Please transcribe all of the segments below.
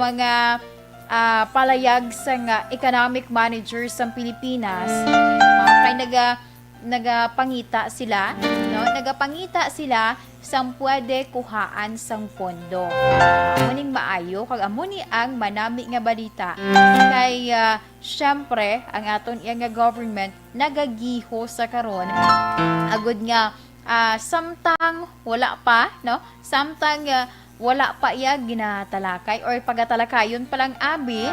mga palayag sa nga economic managers sa Pilipinas, kay nagapangita sila, no? Nagapangita sila sang pwede kuhaan sang pondo. Muning maayo kag amuni ang manami nga balita. Kay syempre ang aton nga government nagagiho sa karon agud nga samtang wala pa, no? Samtang wala pa iya ginatalakay or pagatalakayon palang abi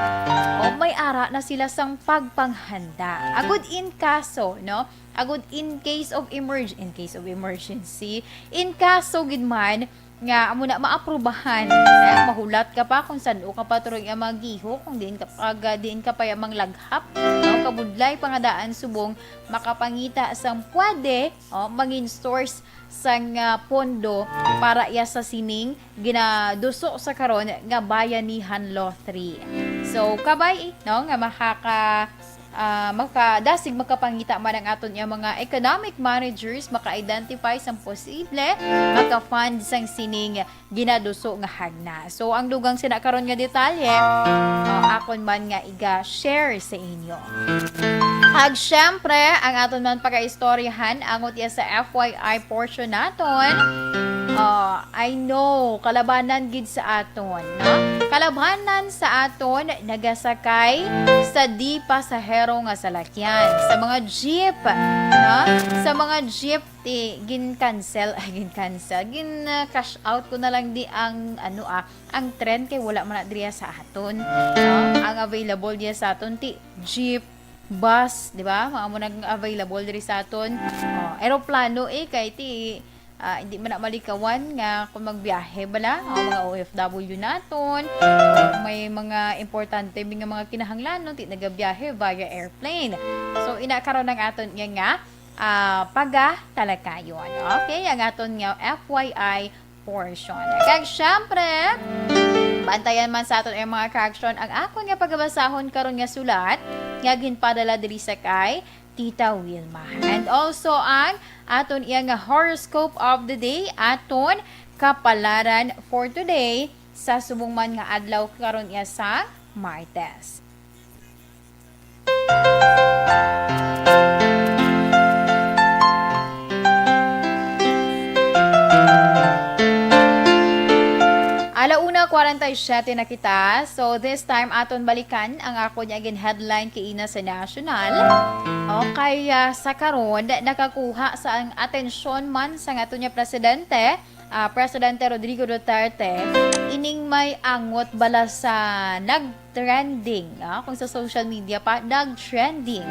o may ara na sila sang pagpanghanda. Agud in kaso, no? Agud in case of emergency, in kaso gid man nga amo na maaprubahan, mahulat ka pa kung saan ka pa turoy nga magiho kung diin ka pa yamang laghap, no? Kabudlay pangadaan subong makapangita sang pwede mangin source sang pondo para iya sa sining ginaduso sa karon nga Bayanihan Law 3. So kabay, no, nga makapangita man ang aton nga mga economic managers, maka-identify sang posible maka-fund sang sining ginaduso nga hagna. So ang dugang sina karon nga detalye, akon man nga iga-share sa inyo. Ag syempre, ang aton man pagka-istoryahan angot iya sa FYI portion naton. I know, kalabanan gid sa aton, no? Kalabanan sa aton nagasakay sa di pasahero nga salakyan, sa mga jeep, no? Sa mga jeep gin-cancel, gin-cash out ko na lang di ang ang trend kay wala man diriya sa aton, no? Ang available diya sa aton ti jeep, bus, di ba? Mga mo nag-available diri sa aton. Aeroplano kay ti hindi man na malikawan nga kung magbiyahe bala mga OFW naton or may mga importante mga kinahanglanon ti nagabiyahe via airplane. So inakaron ng aton nga pagatalakayon. Okay, ang aton nga FYI portion. Kag syempre bantayan man sa aton ang mga correction ang akon nga pagbasahon karon nga sulat nga ginpadala diri sa kay Tita Wilma. And also ang aton nga horoscope of the day, aton kapalaran for today sa subong man nga adlaw karon iya sa Martes. Alauna 47 na kita. So this time aton balikan ang ako niya again headline kay ina sa national. Okay, sa karon nakakuha sa ang atensyon man sa aton niya presidente, Presidente Rodrigo Duterte, ining may angot bala sa nag-trending, kung sa social media pa nag-trending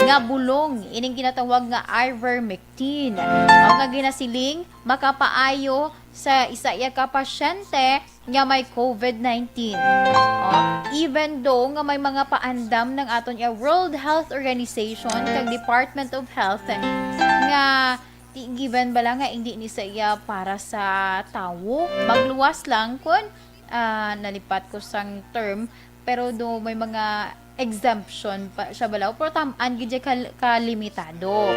nga bulong ining ginatawag nga ivermectin o nga ginasiling makapaayo sa isa ka pasyente nga may COVID-19. Even though nga may mga paandam ng aton World Health Organization kag Department of Health nga given bala nga hindi ni sa iya para sa tawo, magluwas lang kun nalipat ko sang term pero do may mga exemption pa siya balaw pero tamaan gid kalimitado.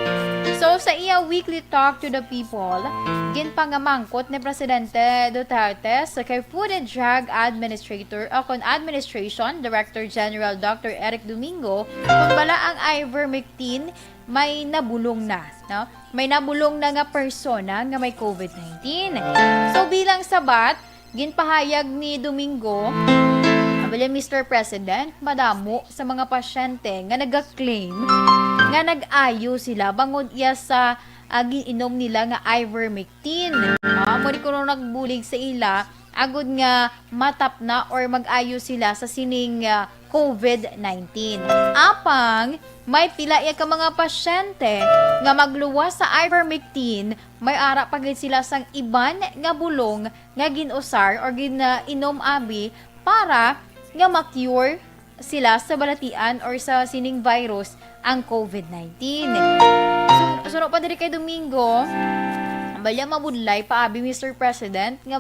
So sa iya weekly talk to the people, ginpangamangkot ni Presidente Duterte sa kay Food and Drug Administrator o kon Administration Director General Dr. Eric Domingo kung bala ang ivermectin may nabulong na, no? May nabulong na nga persona nga may COVID-19. So bilang sabat, ginpahayag ni Domingo Mr. President, madamo sa mga pasyente nga nag-claim nga nag-ayo sila bangod iya sa giinom nila nga ivermectin. Muli ko nung nagbulig sa ila, agud nga matap na or mag-ayo sila sa sining COVID-19. Apang, may pila ka mga pasyente nga magluwas sa ivermectin, may ara pagid sila sang iban nga bulong nga ginusar or ginainom abi para nga ma-cure sila sa balatian or sa sining virus ang COVID-19. So pa diri kay Domingo, balya mabudlay pa abi Mr. President nga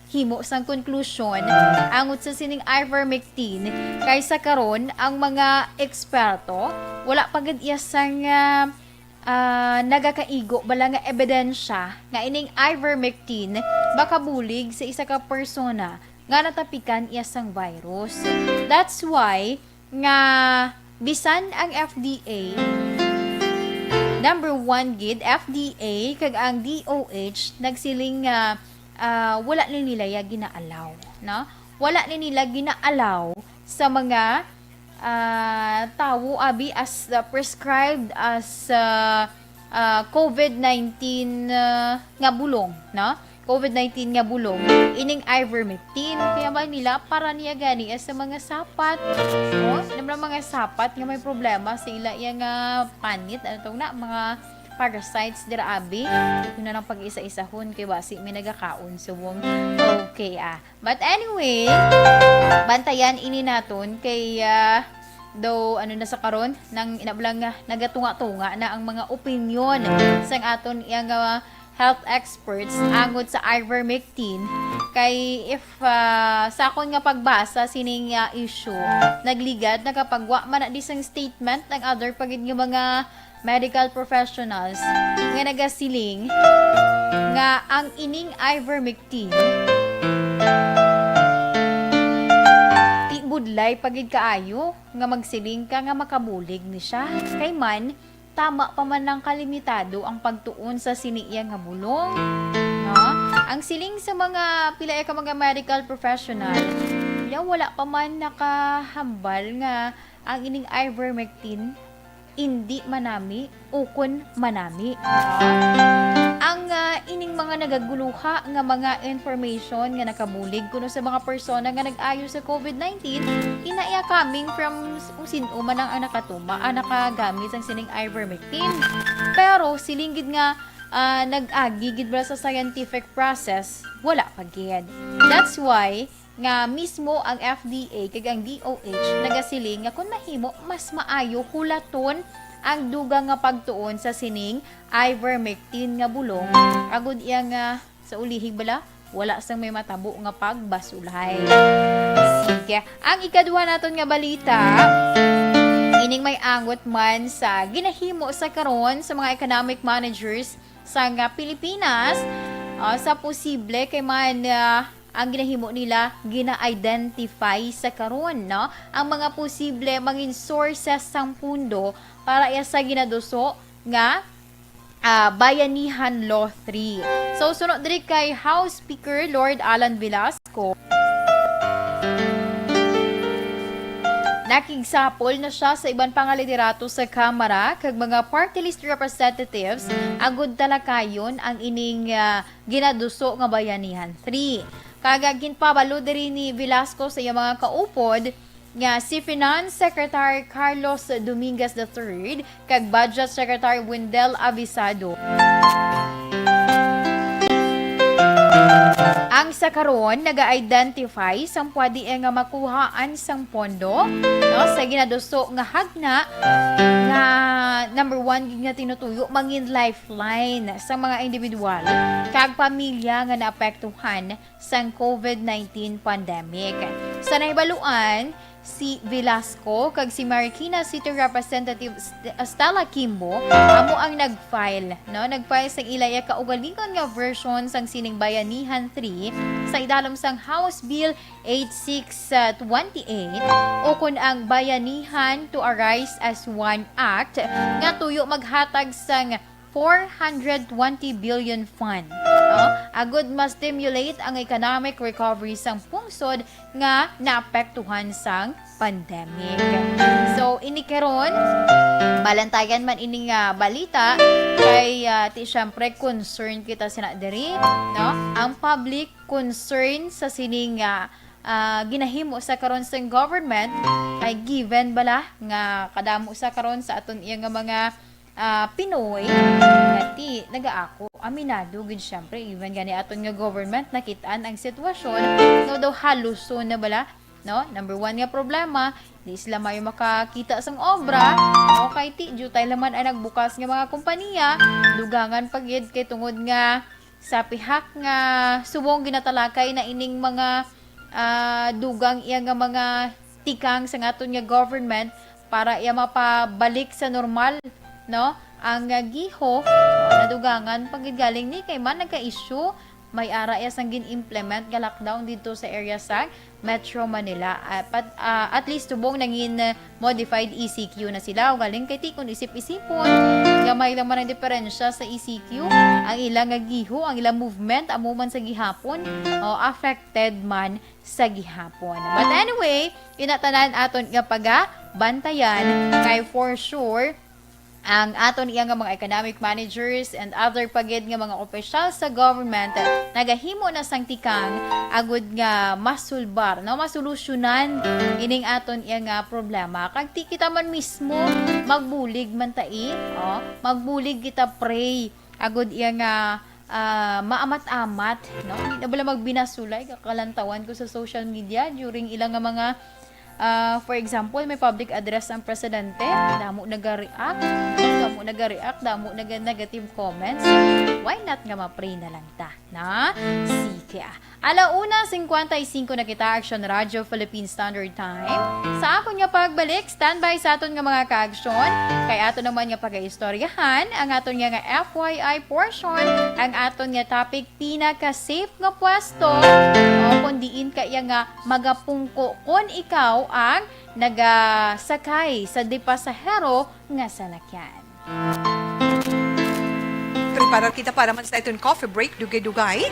himo sang conclusion angot sa sining ivermectin kaysa karon ang mga eksperto wala pagid iya sang nagakaigo bala nga ebidensya nga ining ivermectin baka bulig sa isa ka persona nga natapikan iya sang virus. That's why nga bisan ang FDA, number one gid FDA kag ang DOH nagsiling nga wala ni nila ya ginaalaw, no? Wala ni nila ginaalaw sa mga tawo abi as prescribed as COVID-19 nga bulong, no? COVID-19 nga bulong, ining ivermectin. Kaya ba nila para niya gani sa mga sapat. O, mga sapat nga may problema sa ila yung panit. Ano tong na, mga parasites dira abi. Yun na lang pag-isa-isahon kay basi may nagakaon subong. Okay But anyway, bantayan ini naton kay though ano na sa karon nang inablang nagatunga-tunga na ang mga opinion sang aton yang health experts angod sa ivermectin kay if sa akon nga pagbasa sining issue nagligad na kapag wa man na disang statement ng other pagid nga mga medical professionals nga nagasiling nga ang ining ivermectin budlay pagid kaayo nga magsiling ka nga makabulig ni siya kay man tama pa man ng kalimitado ang pagtuon sa siniya nga bulong, no? Ang siling sa mga pila ka mga medical professional wala pa man nakahambal nga ang ining ivermectin hindi manami ukon manami, ang ining mga nagaguluha nga mga information nga nakabulig kuno sa mga persona nga nag-ayo sa COVID-19 inaya coming from kung sino man ang nakatuma nakagamit ang sining ivermectin pero silinggid nga nag-agi gid sa scientific process wala pa gid. That's why nga mismo ang FDA kag ang DOH nagasiling nga kun mahimo mas maayo hulaton ang dugang nga pagtuon sa sining ivermectin nga bulong agud iya nga sa ulihig bala wala sang may matabo nga pagbasulay. Sige, ang ikaduha naton nga balita ining may angot man sa ginahimo sa karon sa mga economic managers sa nga Pilipinas sa posible kay man ang ginahimo nila gina-identify sa karon, no? Ang mga posible mangin sources sang pundo para iya sa ginaduso nga Bayanihan Law 3. So sunod diri kay House Speaker Lord Alan Velasco. Nakigsapol na siya sa iban pang liderato sa Kamara kag mga party list representatives agud talakayon ang ining ginaduso nga Bayanihan 3. Kagagin pabalo diri ni Velasco sa iyang mga kaupod nga si Finance Secretary Carlos Dominguez III kag Budget Secretary Wendell Avisado. Ang sa karon naga-identify sang pwede nga makuhaan sang pondo, no, sa ginaduso nga hagna nga number one nga tinutuyo mangin lifeline sa mga individual kag pamilya nga naapektuhan sang COVID-19 pandemic. Sa nahibaluan si Velasco kag si Marikina City Representative Stella Kimbo amo ang nag-file, no? Nag-file sang ilaya kaugalingon nga version sang sining Bayanihan 3 sa idalom sang House Bill 8628 o kun ang Bayanihan to Arise as One Act nga tuyo maghatag sang 420 billion fund. Agud mas stimulate ang economic recovery sang pungsod nga naapektuhan sang pandemic. So ini karon balantayan man ini nga balita kay ti syempre concern kita sina diri, no? Ang public concern sa sining ginahimo sa karon sa government ay given bala nga kadamo sa karon sa aton iya nga mga Pinoy ti nagaako aminado gid syempre even gani aton nga government nakitaan ang sitwasyon no daw haluson na bala, no? Number one nga problema di sila mayo makakita sang obra okay ti jutay laman ay nagbukas nga mga kompanya dugangan pagid kay tungod nga sa pihak nga subong ginatalakay na ining mga dugang iya nga mga tikang sa aton nga government para iya mapabalik sa normal, no? Ang giho nadugangan paggaling ni kay man nagka-issue may ara sang gin-implement nga lockdown dito sa area sa Metro Manila. At least tubong nangin modified ECQ na sila. O galing kay tikon isip-isipon. Gamay naman ang diferensya sa ECQ. Ang ilang giho, ang ilang movement, amuman sa gihapon, affected man sa gihapon. But anyway, inatanan aton nga bantayan kay for sure ang aton iya nga mga economic managers and other pagid nga mga opisyal sa government nagahimo na sang tikang agud nga masulbar masolusyonan ining aton iya nga problema kag ti kita man mismo magbulig man tai magbulig kita pray agud iya nga maamat-amat hindi na bala magbinasulay kakalantawan ko sa social media during ilang nga mga for example, may public address ang presidente, damo nag-react, damo negative comments. Why not nga ma-pray na lang ta, na? Sige. 1:55 na kita, Action Radio Philippine Standard Time. Sa akon nga pagbalik, standby sa aton nga mga ka-aksyon, kay aton naman nga pag-istoryahan, ang aton nga FYI portion, ang aton nga topic, pinaka-safe nga pwesto, kundiin kaya nga magapungko kung ikaw ang nagasakay sa di pasahero nga salakyan. Prepara kita para man sa itong coffee break, dugay-dugay.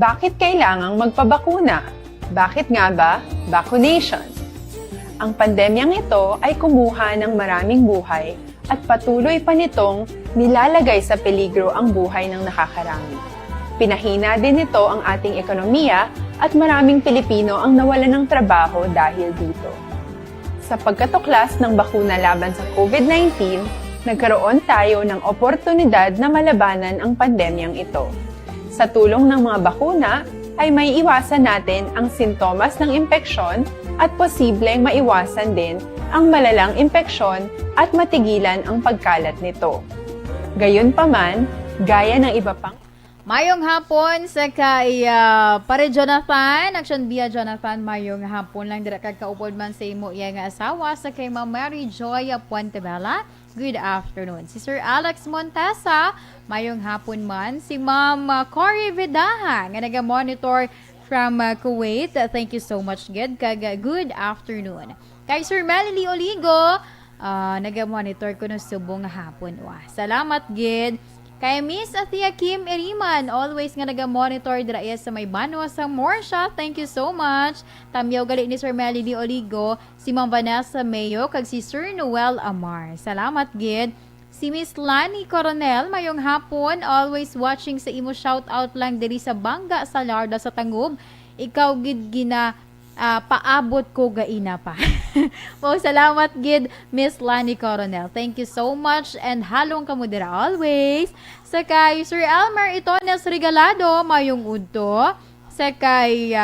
Bakit kailangang magpabakuna? Bakit nga ba vaccination? Ang pandemyang ito ay kumuha ng maraming buhay at patuloy pa nitong nilalagay sa peligro ang buhay ng nakakarami. Pinahina din nito ang ating ekonomiya at maraming Pilipino ang nawalan ng trabaho dahil dito. Sa pagkatuklas ng bakuna laban sa COVID-19, nagkaroon tayo ng oportunidad na malabanan ang pandemyang ito. Sa tulong ng mga bakuna, ay may iwasan natin ang sintomas ng impeksyon at posibleng maiwasan din ang malalang impeksyon at matigilan ang pagkalat nito. Gayunpaman, gaya ng iba pang Mayong hapon sa kay pare Jonathan, Action Via Jonathan, mayong hapon lang dira kag kaupod man sa imo iya nga asawa sa kay Ma'am Mary Joy Puentebella. Good afternoon. Si Sir Alex Montesa, mayong hapon man. Si Ma'am Cory Vidaha, nga naga-monitor from Kuwait. Thank you so much, Ged. Good afternoon. Kay Sir Melanie Oligo, naga-monitor ko no subong hapon. Salamat, Ged. Kay Miss Athea Kim Eriman, always nga naga-monitor dira sa may banwa sa Morsha. Thank you so much. Tamyaw gali ni Sir Melody Oligo, si Ma'am Vanessa Mayo, kag si Sir Noel Amar. Salamat, Gid. Si Miss Lani Coronel, mayong hapon, always watching sa imo shout out lang diri sa Bangga sa Larda sa Tangub. Ikaw gid gina paabot ko gaina pa. Mo salamat gid Miss Lani Coronel. Thank you so much and halong kamo dira always. Sakay Sir Elmer Itones Regalado, mayong udto. Sakay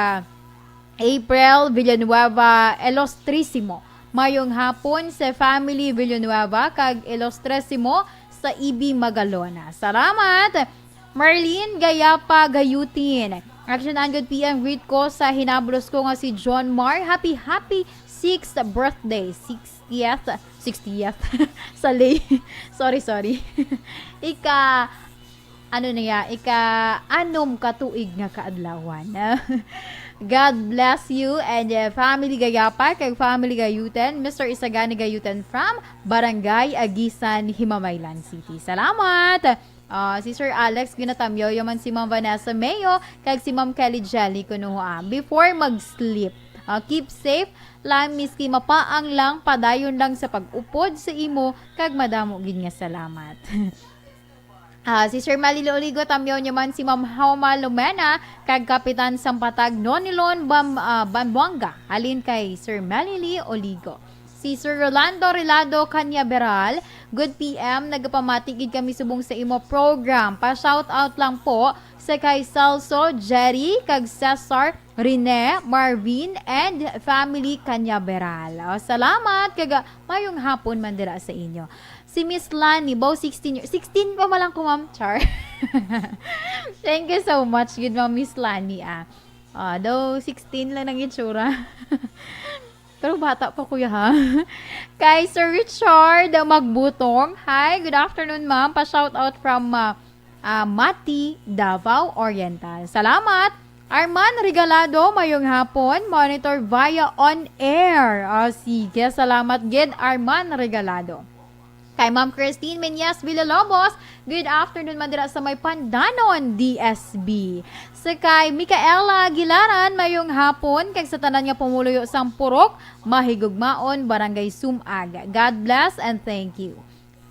April Villanueva Elostrissimo. Mayong hapon sa Family Villanueva kag Elostrissimo sa Ibi Magalona. Salamat! Marlene Gayapa Gayutin. Action and good PM greet ko sa hinablos ko nga si John Mar. Happy 6th birthday. 60th. Sali. sorry. Anom katuig nga kaadlawan. God bless you and family Gayapa kag family Gayuten, Mr. Isagani Gayuten from Barangay Agisan, Himamaylan City. Salamat! Si Sir Alex ginatamyo yaman si Ma'am Vanessa Mayo kag si Ma'am Kelly Jelly kuno before mag-sleep. Keep safe lang miski mapaang lang padayon lang sa pag-upod sa imo kag madamo gid nga salamat. Si Sir Malilo Oligo tamyo naman si Ma'am Hauma Lumena kag Kapitan Sampatag Nonilon Bambuanga halin kay Sir Malili Oligo. Si Sir Rolando Relado Canyaveral, good PM, nagpamatigid kami subong sa imo program. Pa-shout out lang po sa kay Celso, Jerry, kag Cesar, Rene, Marvin, and family Canyaveral. Salamat, kag mayong hapon man dira sa inyo. Si Miss Lani, bow 16 years. 16 pa malang ko, Ma'am Char. Thank you so much, good Ma'am Miss Lani. Though 16 lang ang itsura. Pero bata pa kuya ha. Kay Sir Richard Magbutong. Hi, good afternoon ma'am. Pa-shout out from Mati, Davao Oriental. Salamat. Arman Regalado, mayong hapon. Monitor via on air. Sige, salamat gid Arman Regalado. Kay Ma'am Christine Menyas Villalobos, good afternoon man dira sa may Pandanon, DSB. Sa kay Micaela Aguilaran, mayong hapon, kay sa tanan nga pumuluyo sang Purok, Mahigugmaon, Barangay Sumag. God bless and thank you.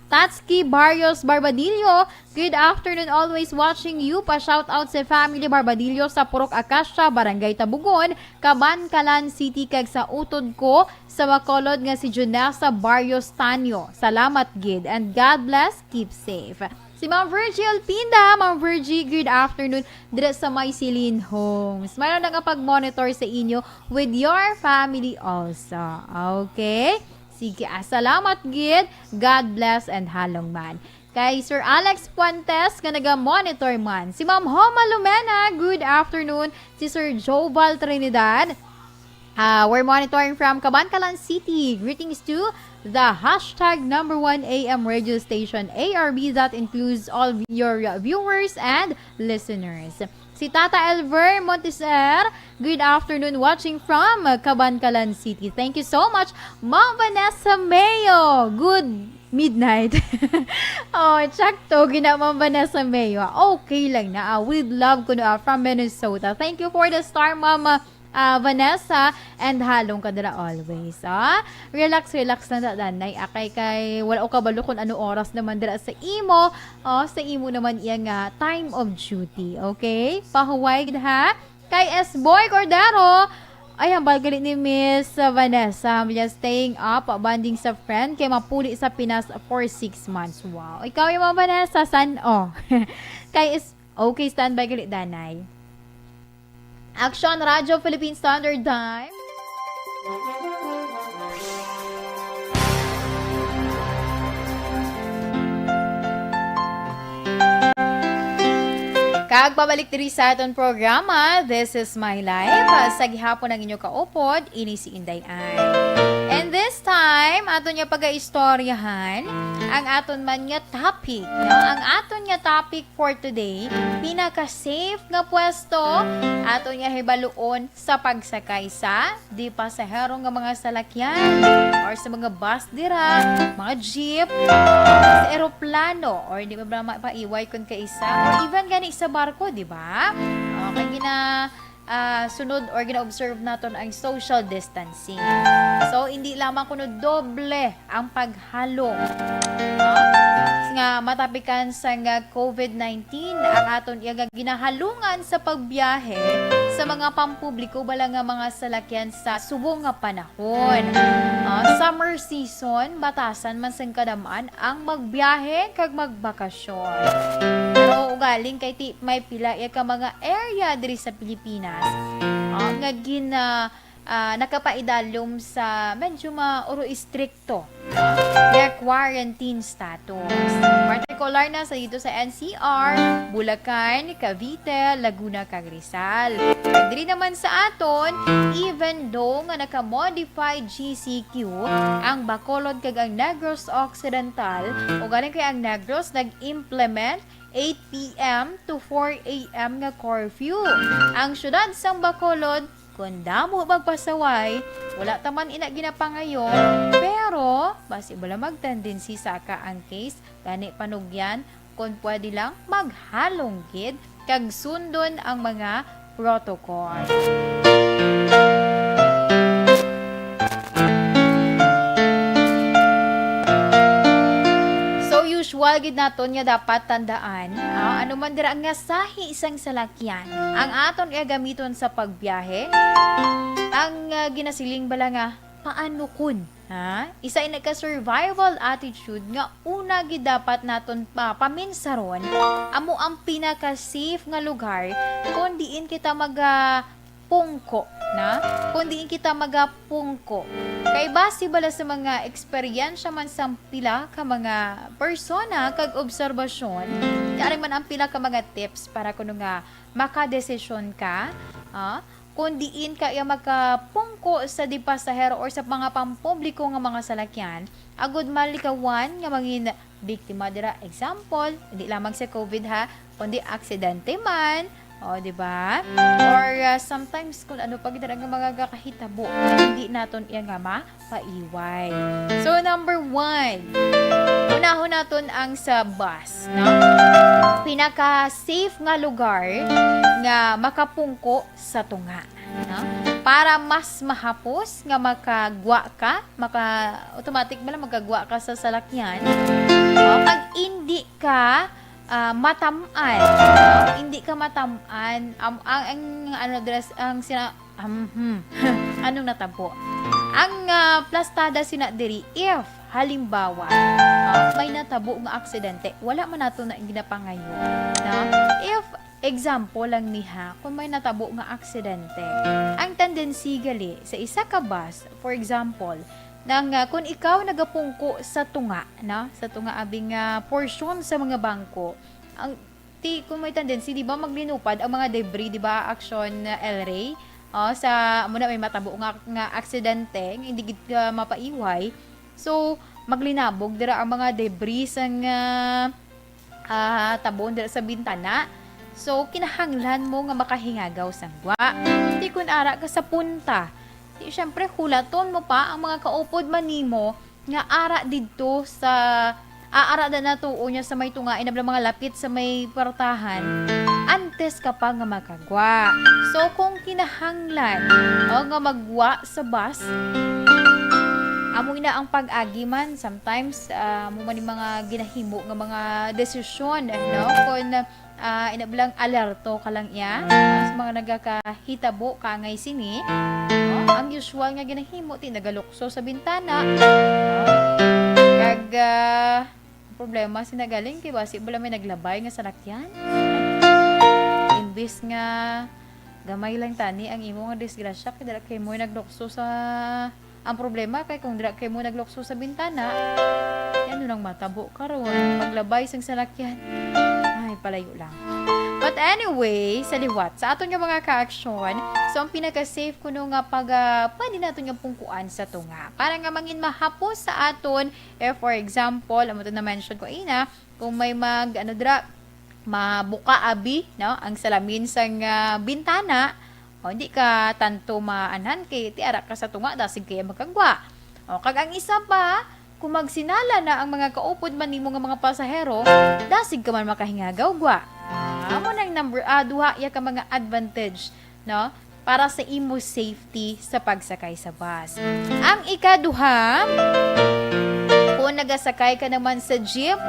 Tatski Barrios Barbadillo, good afternoon, always watching you. Pa-shout out sa family Barbadillo sa Purok Akasya, Barangay Tabugon, Cabancalan City, kag sa utod ko sa makolod nga si Junessa Barrios Tanyo. Salamat gid and God bless, keep safe. Si Ma'am Virgie Alpinda, Ma'am Virgie, good afternoon dito sa May Silin Homes. Mayroon na nga pag-monitor sa inyo with your family also. Okay? Sige, salamat gid. God bless and halong man. Kay Sir Alex Puentes, nga naga-monitor man. Si Ma'am Homa Lumena, good afternoon. Si Sir Joval Trinidad, we're monitoring from Cabancalan City. Greetings to the hashtag #1 AM radio station ARB that includes all your viewers and listeners. Si Tata Elver Monteser, good afternoon, watching from Cabancalan City. Thank you so much. Ma'am Vanessa Mayo, good midnight. Tsakto, Ma'am Vanessa Mayo. Okay lang na. With love ko na from Minnesota. Thank you for the star, Mama Vanessa, and halong ka dira always. Relax lang na danay. Kay wala o kabalo kung ano oras naman dira sa imo. Sa imo naman iya nga time of duty. Okay? Pahuway ha. Kay S-Boy Cordero, ay hambal galit ni Miss Vanessa. Just staying up, banding sa friend, kay mapuli sa Pinas for 6 months. Wow. Ikaw yung mga Vanessa, san? Kay okay, standby galit danay. Action Radio Philippine Standard Time. Kag babalik diri sa aton programa, This is My Life. Sa gihapon ang inyo kaupod, ini si Inday Ay. And this time, aton niya pag-aistoryahan ang aton man nga topic. No? Ang aton nga topic for today, pinaka-safe nga pwesto, aton nga hibaluon sa pagsakay sa di pasahero nga mga salakyan or sa mga bus dira, mga jeep, sa eroplano or di ba mapaiway kun kaisa or even gani sa barko, di ba? Okay, sunod or gina-observe naton ang social distancing. So, hindi lamang kuno doble ang paghalo nga matapikan sa nga COVID-19 ang aton iya nga ginahalungan sa pagbiyahe sa mga pampubliko bala nga mga salakyan sa subong nga panahon. Summer season, batasan man sang kadamaan ang magbiyahe kag magbakasyon. Pero ugaling kay ti may pila ya ka mga area diri sa Pilipinas nga nakapaidalom sa medyo mauro istrikto nga quarantine status. Particular na sa dito sa NCR, Bulacan, Cavite, Laguna, kag Rizal. Diri naman sa aton, even though nga naka-modified GCQ ang Bacolod kag ang Negros Occidental, o galing kay ang Negros nag-implement 8 p.m. to 4 a.m. nga curfew. Ang syudad sang Bacolod kung damo magpasaway, wala taman ina ginapangayon, pero basi bala magtendency sa ka ang case, gani panugyan, kung pwede lang maghalong gid kag sundon ang mga protocol. Usual gid naton nga dapat tandaan, ano man dira nga sahi isang salakyan ang aton gamiton sa pagbiyahe, ang ginasiling bala nga paano kun, isa ina ka survival attitude nga una gid dapat naton paminsaron amo ang pinaka safe nga lugar kung diin kita pungko na kung diin kita magapungko kay base bala sa mga eksperyensya man sa pila ka mga persona kag obserbasyon diari man ang pila ka mga tips para kuno nga makadesisyon ka kung diin ka magapungko sa di pasahero or sa mga pampubliko nga mga salakyan agud malikawan nga mangin biktima dira. Example, hindi lamang sa COVID kundi aksidente man, di ba? Or sometimes kung ano pag dira nga mga kakahitabo, hindi naton iya nga mapaiway. So number 1, unahon naton ang sa bus, no? Pinaka-safe nga lugar nga makapungko sa tunga, no? Para mas mahapos nga makagwa ka, automatic man magagwa ka sa salakyan. Pag hindi ka matamaan, hindi ka matamaan ang anong natabo ang plastada sina diri if halimbawa may natabo nga aksidente wala man nato na ginapangayon, no? If example lang niha kung may natabo nga aksidente ang tendency gali sa isa ka bus, for example nang kung ikaw nagapungko sa tunga, no? Sa tunga abing portion sa mga bangko, ang kung may tendency, di ba, maglinupad ang mga debris, di ba, action L-ray, sa muna may matabo nga aksidente, hindi gid mapaiway. So, maglinabog dira ang mga debris ang tabon dira sa bintana. So, kinahanglan mo nga makahingagaw sangwa. Di kun ara ka sa punta, siyempre hulaton mo pa ang mga kaupod manimo nga ara didto sa aara na natuo niya sa may tungain na mga lapit sa may partahan antes ka pa nga makagwa. So kung kinahanglan nga magwa sa bus, amo ina ang pag-agi man sometimes mo man mga ginahimo nga mga desisyon, no? Kung inablang alerto ka lang iya sa mga nagakahitabo kangay sini, ang usual nga ginahimo ti nagalukso sa bintana, kag problema sinagaling kay basi bala may naglabay nga salakyan, imbis nga gamay lang tani ang imo nga disgrasya kay dira kay mo naglukso sa ang problema kay kung dira kay mo naglukso sa bintana ano nang matabo karon maglabay sang salakyan, ay palayo lang. But anyway, sa liwat, sa aton nga mga ka-aksyon, so ang pinaka-safe kuno nga pag pwede natin yung pungkuan sa tunga. Para nga mangin mahapos sa aton, for example, amo to na mention ko ina, kung may mabuka abi, no, ang salamin sang bintana, hindi ka tanto maanan kay tiara ka sa tunga, dasig kaya magkagwa. Kag ang isa pa, kung magsinala na ang mga kaupod man nimo nga mga pasahero, dasig ka man makahingagaw gwa. Amo nang number duha ya ka mga advantage, no, para sa imo safety sa pagsakay sa bus. Ang ikaduha, kung nagasakay ka naman sa jeep,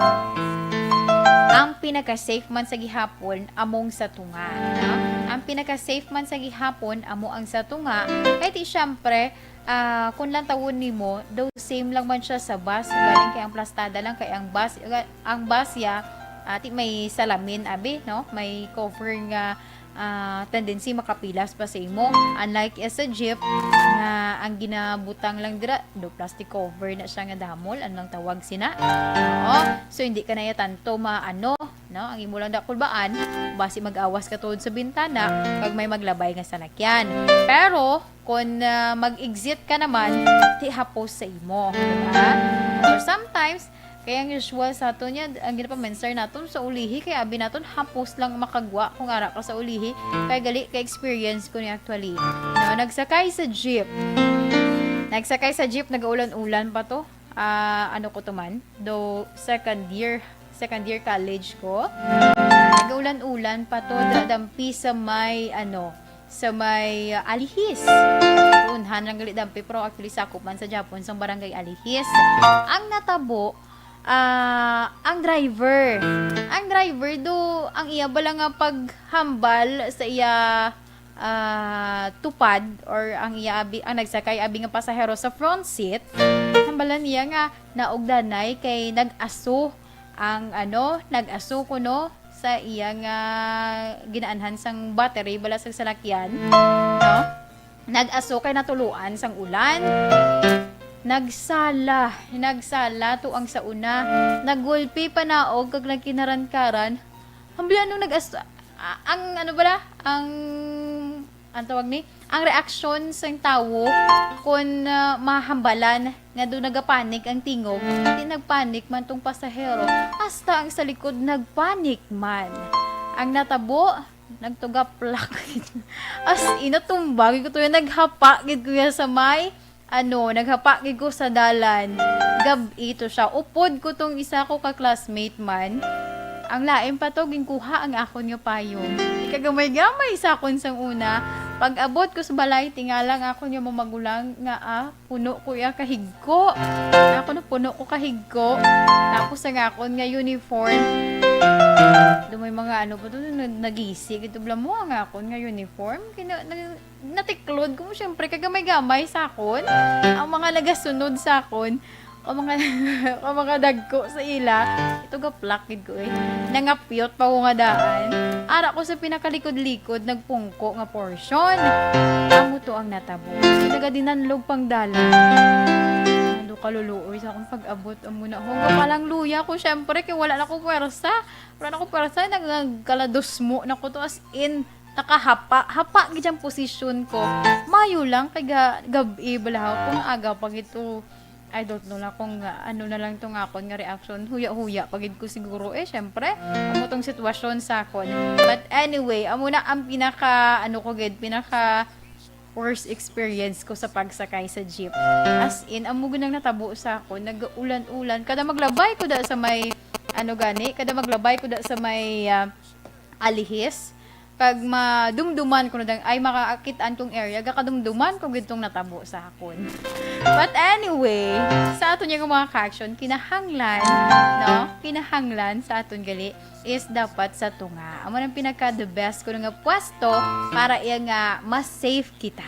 ang pinaka-safe man sa gihapon among sa tunga. No? Ang pinaka-safe man sa gihapon amo ang sa tunga. Kahit syempre, kung lang tawon nimo, though same lang man siya sa bus, galing kay ang plastada lang kay ang bus ya ati may salamin abi, no? May cover nga tendency makapilas pa sa imo, unlike sa jeep nga ang ginabutang lang dira do plastic cover na siya nga damol anong tawag sina. Oo, so hindi ka na ya tanto maano, no? Ang imo lang dakulbaan basi mag-awas ka tuod sa bintana pag may maglabay nga salakyan. Pero kung mag-exit ka naman, di hapos sa imo, diba? Or sometimes kaya ang usual sa aton yan, ang ginapamensar naton sa ulihi, kaya abi naton hapos lang makagwa kung ara ka sa ulihi, kaya gali ka experience ko ni actually. No, nagsakay sa jeep, nag-ulan-ulan pa to, ano ko to man, do second year college ko, nag-ulan-ulan pa to, dampi sa may, Alihis. Unhan lang gali dampi, pero actually sakop man sa Japon, sa barangay Alihis. Ang natabo, ang driver do ang iya bala nga paghambal sa iya tupad or ang iya ang nagsakay abi nga pasahero sa front seat, hambalan niya nga naugdanay kay nag-aso kuno sa iya nga ginaanhan sang battery bala sa salakyan, no? Nag-aso kay natuluan sang ulan. Nagsala to ang sa una, nagulpi panaog kag nagkinaran-karan. Hambli ano ang tawag ni, ang reaksyon sang tawo kung mahambalan nga do nagapanik ang tingog, hindi nagpanik man tong pasahero, hasta ang sa likod nagpanik man. Ang natabo, nagtugaplak. As inatumbag ko to yung naghapa gid kuya sa may naghapa gid ko sa dalan. Gabi to siya. Upod ko tong isa ko ka classmate man. Ang lain pa to ginkuha ang akon nga payong. Ikagamay-gamay sa akon sang una. Pag abot ko sa balay, tingalang ako nga mamagulang nga puno ko ya kahigko. Ako na puno ko kahigko. Tapos ang akon nga uniform. May mga pa doon nagisig ito mo ang akon nga uniform. Natiklod ko mo syempre kagamay-gamay sa akon. Ang mga nagasunod sa akon, o mga dagko sa ila, ito gaplakid ko nangapyot pa ko nga daan. Ara ko sa pinakalikod-likod nagpungko nga portion. Amo to ang natabo. Nagadinanlog pang dalan. Kaluluoy sa akong pag-abot muna hanggang palang luya ko syempre kay wala na ko pwersa nagkalados mo na ko to as in nakahapa gid ang posisyon ko mayo lang kay gabi bala kung aga pag ito I don't know na kung ano na lang tong akon nga reaction huya-huya pagid ko siguro syempre amo tong sitwasyon sa akon, but anyway amo na ang pinaka worst experience ko sa pagsakay sa jeep. As in, amo gunang natabo sa ako, nag-ulan-ulan. Kada maglabay ko da sa may, Alihis, pag madumduman ko na ay makaakitaan tong area, kakadumduman ko gitong natabo sa akon. But anyway, sa aton yung mga ka-action, kinahanglan sa aton gali, is dapat sa tunga. Amo nang pinaka-the best ko nga pwesto para nga mas safe kita.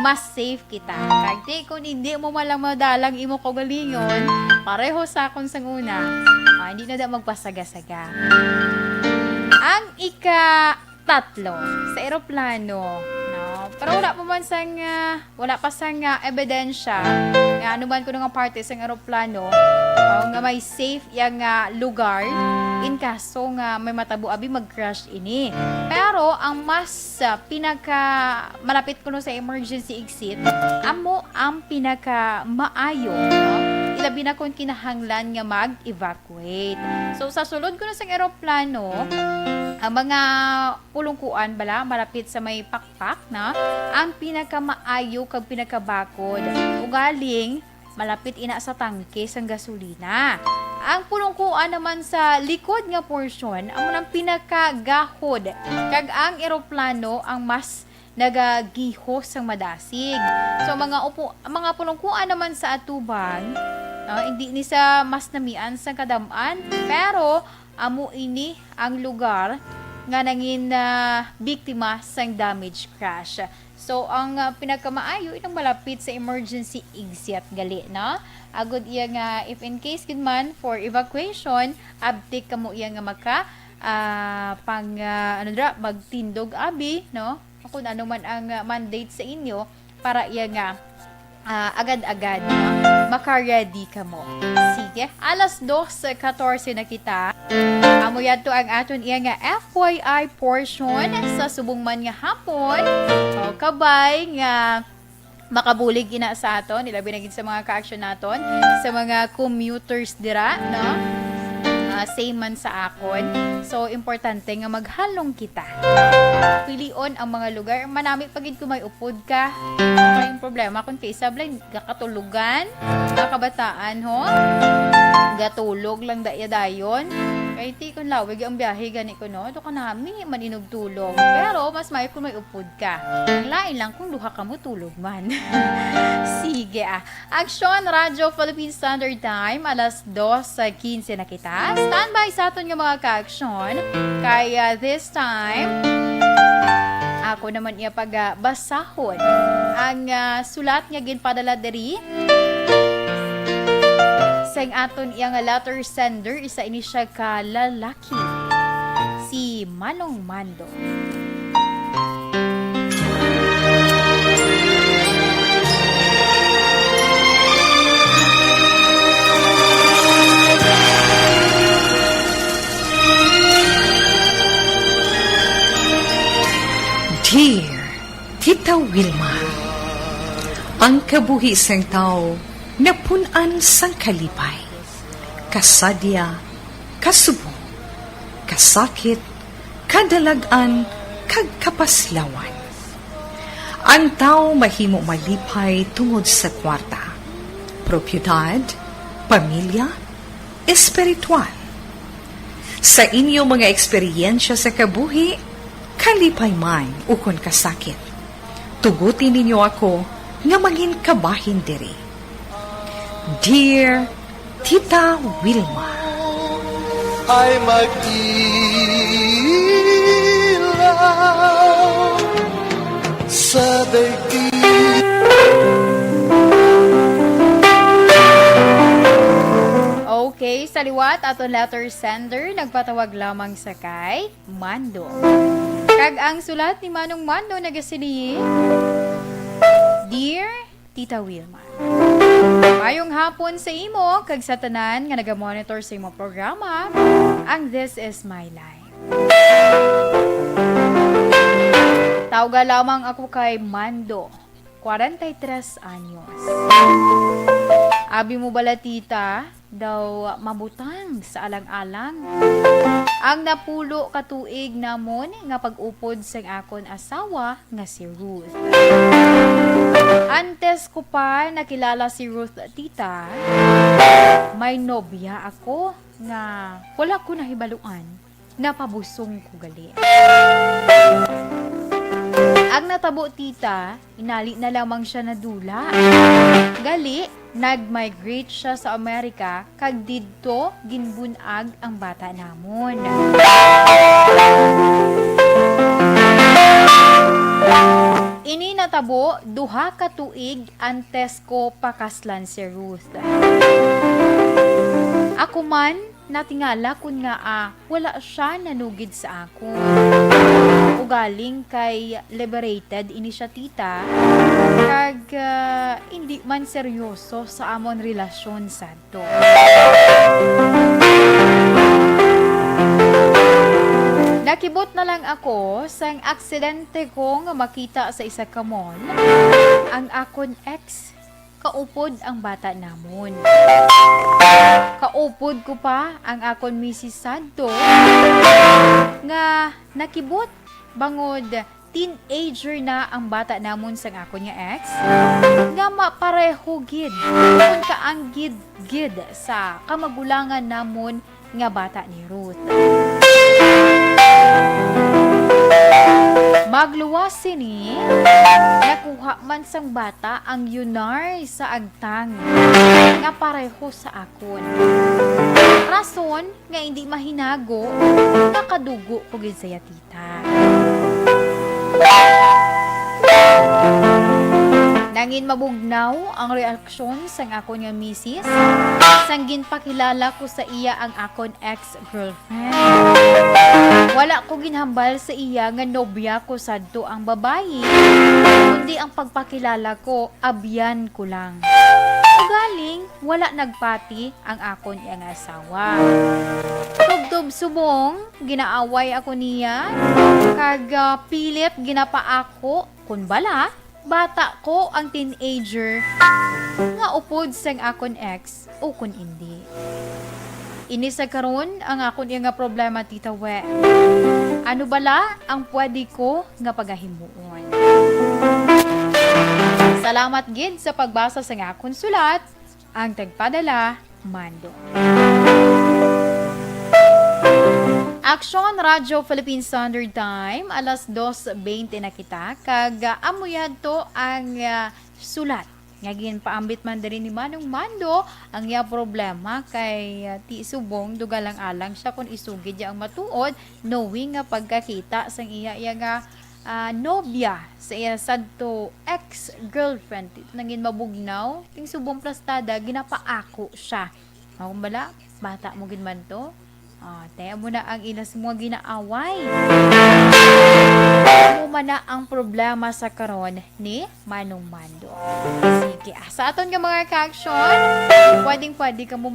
Mas safe kita. Kagti kung hindi mo malang madalang imo kaugalingon, pareho sa akon sang una, hindi na da magpasaga-saga. Ang ika-tatlo sa eroplano, pero wala pa sang ebidensya nga anuman ko nga parte sa eroplano nga may safe yang lugar in kaso nga may matabo abi mag-crash ini. Pero ang mas pinaka malapit ko sa emergency exit amo ang pinaka maayo, ilabi na kung kinahanglan nga mag-evacuate. So sa sulod ko sa eroplano, ang mga pulungkuan bala malapit sa may pakpak ang pinakamaayo kag pinakabakod ugaling malapit ina sa tangke sang gasolina. Ang pulungkuan naman sa likod nga portion amo nang pinakagahod kag ang eroplano ang mas nagagihos sang madasig. So mga pulungkuan naman sa atubang hindi ni sa mas namian sang kadaman, pero amo ini ang lugar nga nangin biktima sang damage crash. So ang pinagkamaayo itong malapit sa emergency exit gali na. Agud iya nga if in case gid man for evacuation, abtik kamo iya nga maka magtindog abi no. Kung ano man ang mandate sa inyo para iya nga agad-agad no? Maka-ready ka mo. Sige, alas 2:14 na kita. Amo yadto ang aton iya nga FYI portion sa subong man nga hapon. O kabay nga makabulig ina sa aton, ilabi na gid sa mga ka-action naton, sa mga commuters dira, no? Same man sa akon. So, importante nga maghalong kita. Pilion ang mga lugar. Manami pagid kung may upod ka. May problema kung kay sablay, gakatulugan, kabataan ho. Gatulog lang dayon. Kay ti kun lawig ang biyahe gani ko no. Do ka nami maninog tulog. Pero mas may kung may upod ka. Ang lain lang kung duha ka mo tulog man. Sige Action Radio Philippine Standard Time alas 2:15 na kita. Standby sa aton nga mga ka-action. Kaya this time ako naman iya pagbasahon ang sulat nga ginpadala diri sang aton iya nga letter sender, isa ini siya ka lalaki, si Manong Mando. Dear Tita Wilma, ang kabuhi sang tao napunan sang kalipay, kasadya, kasubong, kasakit, kadalagan, kag kapaslawan. Ang tao mahimo malipay tungod sa kwarta, propiedad, pamilya, espiritual. Sa inyo mga eksperyensya sa kabuhi, kalipay man ukon kasakit. Tugutin ninyo ako nga mangin kabahin diri. Dear Tita Wilma, ay mag-ilaw sa daigdig. Okay, sa liwat aton letter sender, nagpatawag lamang sa kay Mando. Kag ang sulat ni Manong Mando nagasili, Dear Tita Wilma, mayong hapon sa imo, kag sa tanan nga nagamonitor sa imo programa, ang This Is My Life. Tawga lamang ako kay Mando, 43 anyos. Abi mo bala tita, daw mabutang sa alang-alang. Ang napulo katuig namon nga pag-upod sang akon asawa nga si Ruth. Antes ko pa nakilala si Ruth tita, may nobya ako nga wala ko nahibaluan, napabusong ko gali. Ang natabo tita, inali na lamang siya na dula. Gali, nag-migrate siya sa Amerika, kag didto ginbunag ang bata namon. Ini natabo, duha ka tuig antes ko pakaslan si Ruth. Ako man, natingala kun nga wala siya nanugid sa ako. Ugaling kay liberated ini siya tita, kag hindi man seryoso sa amon relasyon sadto. Nakibot na lang ako sang aksidente ko nga makita sa isa ka mall ang akon ex. Kaupod ang bata namon. Kaupod ko pa ang akon Mrs. Santo nga nakibot bangod teenager na ang bata namon sang akon nga ex nga mapareho gid kung kaang gid sa kamagulangan namon nga bata ni Ruth. Magluwas sini, nakuha nakakuha man sang bata ang yunar sa agtang nga pareho sa akon. Rason nga hindi mahinago, nakadugo ko gid sa tita. Nangin mabugnaw ang reaksyon sang akon nga misis sang ginpakilala ko sa iya ang akon ex-girlfriend. Wala ko ginhambal sa iya nga nobya ko sadto ang babayi, kundi ang pagpakilala ko abyan ko lang. Ugaling wala nagpati ang akon iyang asawa. Tubdob subong ginaaway ako niya kag pilit ginapa ako kun bala bata ko ang teenager nga upod sang akon ex o kun hindi. Ini sa karon ang akon iya nga problema tita we. Ano bala ang pwede ko nga pagahimuon? Salamat gid sa pagbasa sa nga akon sulat. Ang tagpadala, Mando. Action Radio Philippine Standard Time, alas 2:20 na kita, kag amuyad to ang sulat. Ngagin paambit man din ni Manong Mando, ang iya problema kay ti subong dugalang-alang siya kung isugid niya ang matuod, knowing nga pagkakita sang iya nga nobya sa iya sadto ex-girlfriend. Nangin mabugnaw, ting subong plastada, ginapaako siya. Bala, bata mo gin man to. Taya mo na ang inas mo ginaaway. Mo na ang problema sa karon ni Manong Mando. Sige, sa aton nga mga ka-action, pwede ka mo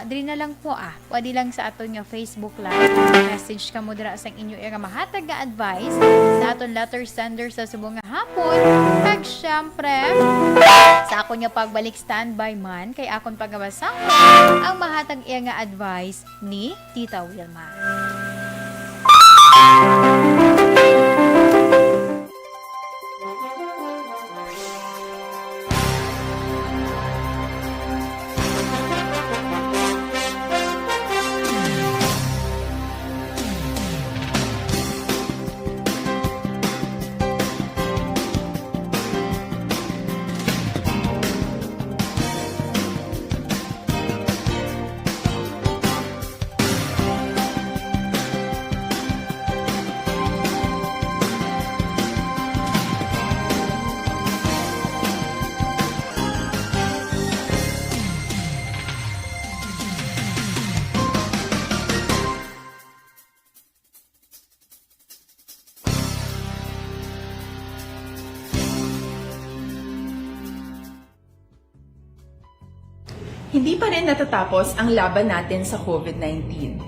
diri na lang po pwede lang sa aton nga Facebook Live. Message ka mo dira sa inyo nga mahatag nga advice sa aton letter sender sa subong nga hapon. Kag syempre, sa akon nga pagbalik standby man kay akon pagabasa ang mahatag iya nga advice ni Tita Wilma. Hindi pa rin natatapos ang laban natin sa COVID-19.